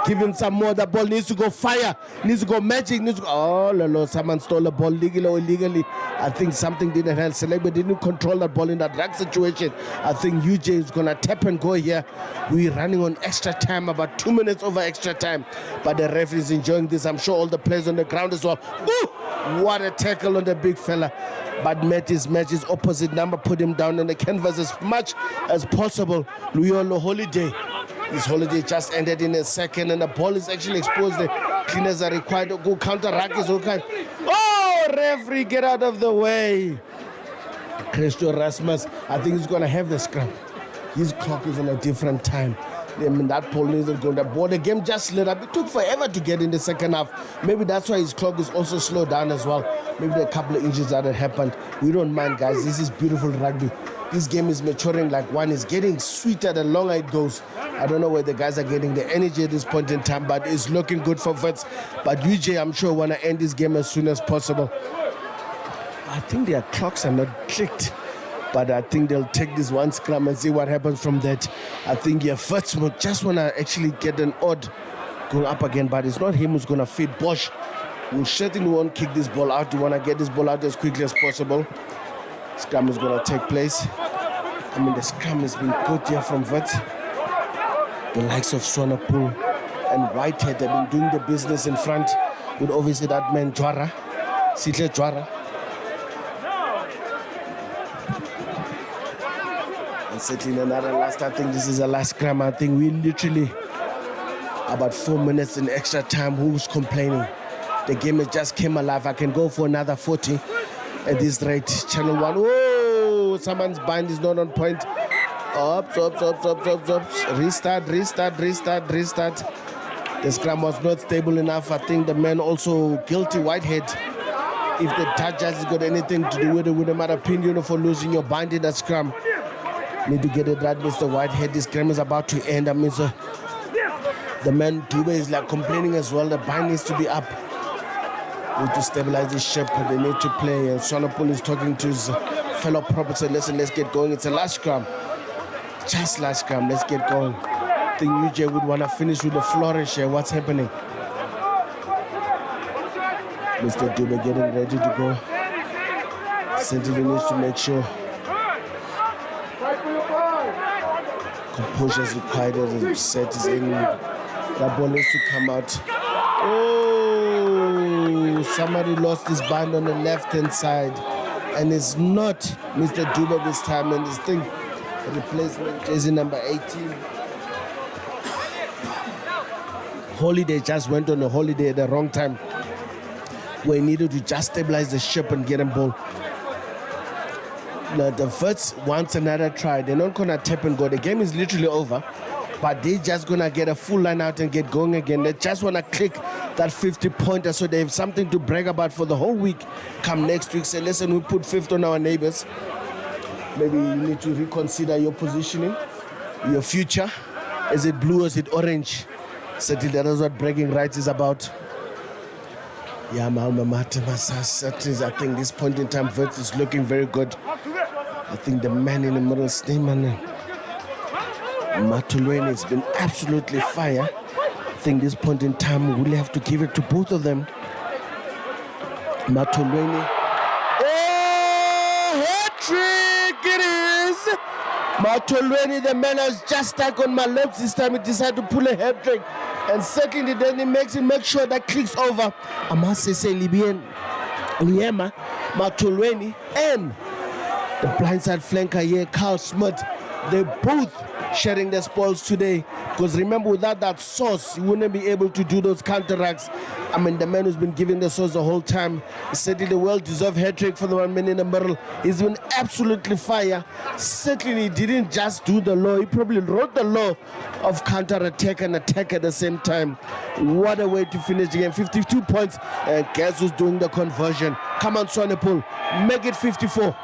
Give him some more. The ball needs to go fire, needs to go magic, needs to go. Oh, Lord, someone stole the ball legally or illegally. I think something didn't help. Selegbe didn't control that ball in that drag situation. I think UJ is going to tap and go here. We're running on extra time, about 2 minutes over extra time. But the referee is enjoying this. I'm sure all the players on the ground as well. Woo! What a tackle on the big fella. But Matty's opposite number, put him down on the canvas as much as possible. Luyolo Holiday. His holiday just ended in a second, and the ball is actually exposed. The cleaners are required to go counter Rakis. Oh, referee, get out of the way. Christo Rasmus, I think he's going to have the scrum. His clock is on a different time. I mean, that ball isn't going to board. The game just lit up. It took forever to get in the second half. Maybe that's why his clock is also slowed down as well. Maybe there are a couple of injuries that had happened. We don't mind, guys. This is beautiful rugby. This game is maturing like one. It's getting sweeter the longer it goes. I don't know where the guys are getting the energy at this point in time, but it's looking good for Wits. But UJ, I'm sure, want to end this game as soon as possible. I think their clocks are not clicked, but I think they'll take this one scrum and see what happens from that. I think Wits will just want to actually get an odd going up again, but it's not him who's going to feed Bosch. We certainly won't kick this ball out. You want to get this ball out as quickly as possible. Scrum is going to take place. I mean, the scrum has been good here from Wits. The likes of Swanepoel and Whitehead have been doing the business in front with obviously that man Jwara, Sitle Jwara. And certainly another last, I think this is the last scrum. I think we literally about 4 minutes in extra time. Who's complaining? The game has just came alive. I can go for another 40 at this rate. Channel 1. Whoa! Someone's bind is not on point. Ups. Restart. The scrum was not stable enough. I think the man also guilty, Whitehead. If the judge has got anything to do with it, with him, opinion for losing your bind in that scrum. Need to get it right, Mr. Whitehead. This scrum is about to end. I mean, so the man Dube is like complaining as well. The bind needs to be up. Need to stabilize the ship. They need to play. And Swanepoel is talking to his fellow prop. So listen, let's get going. It's a last scrum. Just last scrum. Let's get going. I think UJ would want to finish with a flourish here. What's happening? Mr. Dube getting ready to go. Sentinel needs to make sure composure is required as the set is in. That ball needs to come out. Oh, somebody lost his band on the left-hand side. And it's not Mr. Dube this time. And this thing, replacement jersey number 18. Holiday just went on a holiday at the wrong time, where he needed to just stabilize the ship and get him ball. Now the Wits wants another try. They're not gonna tap and go. The game is literally over, but they're just gonna get a full line out and get going again. They just wanna click that 50-pointer so they have something to brag about for the whole week. Come next week, say, listen, we put 5th on our neighbors. Maybe you need to reconsider your positioning, your future. Is it blue or is it orange? Certainly that is what bragging rights is about. Yeah, I think this point in time, Wits is looking very good. I think the man in the middle, Sneeman, Matulweni, has been absolutely fire. I think this point in time, we'll have to give it to both of them. Matulweni. Oh, hat-trick it is! Matulweni, the man has just stuck on my lips this time. He decided to pull a hat-trick. And certainly then he makes sure that clicks over. I must say Libyan, Liema, Matulweni, and the blindside flanker here, Carl Smith. They're both sharing the spoils today. Because remember, without that sauce, you wouldn't be able to do those counteracts. I mean, the man who's been giving the sauce the whole time, certainly the well-deserved hat-trick for the one man in the middle. He's been absolutely fire. Certainly, he didn't just do the law. He probably wrote the law of counter-attack and attack at the same time. What a way to finish the game. 52 points. And guess who's doing the conversion? Come on, Swanepoel. Make it 54.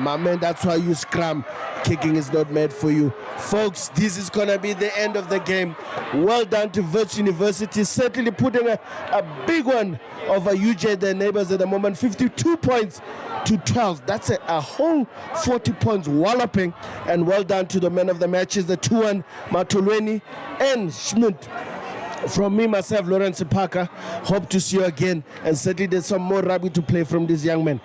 my man, that's why you scrum. Kicking is not made for you. Folks, this is going to be the end of the game. Well done to Wits University, certainly putting a big one over UJ, their neighbors at the moment, 52 points to 12. That's a whole 40 points walloping. And well done to the men of the matches, the 2-1 Matulweni and Schmidt. From me, myself, Lawrence Parker, hope to see you again. And certainly there's some more rugby to play from these young men.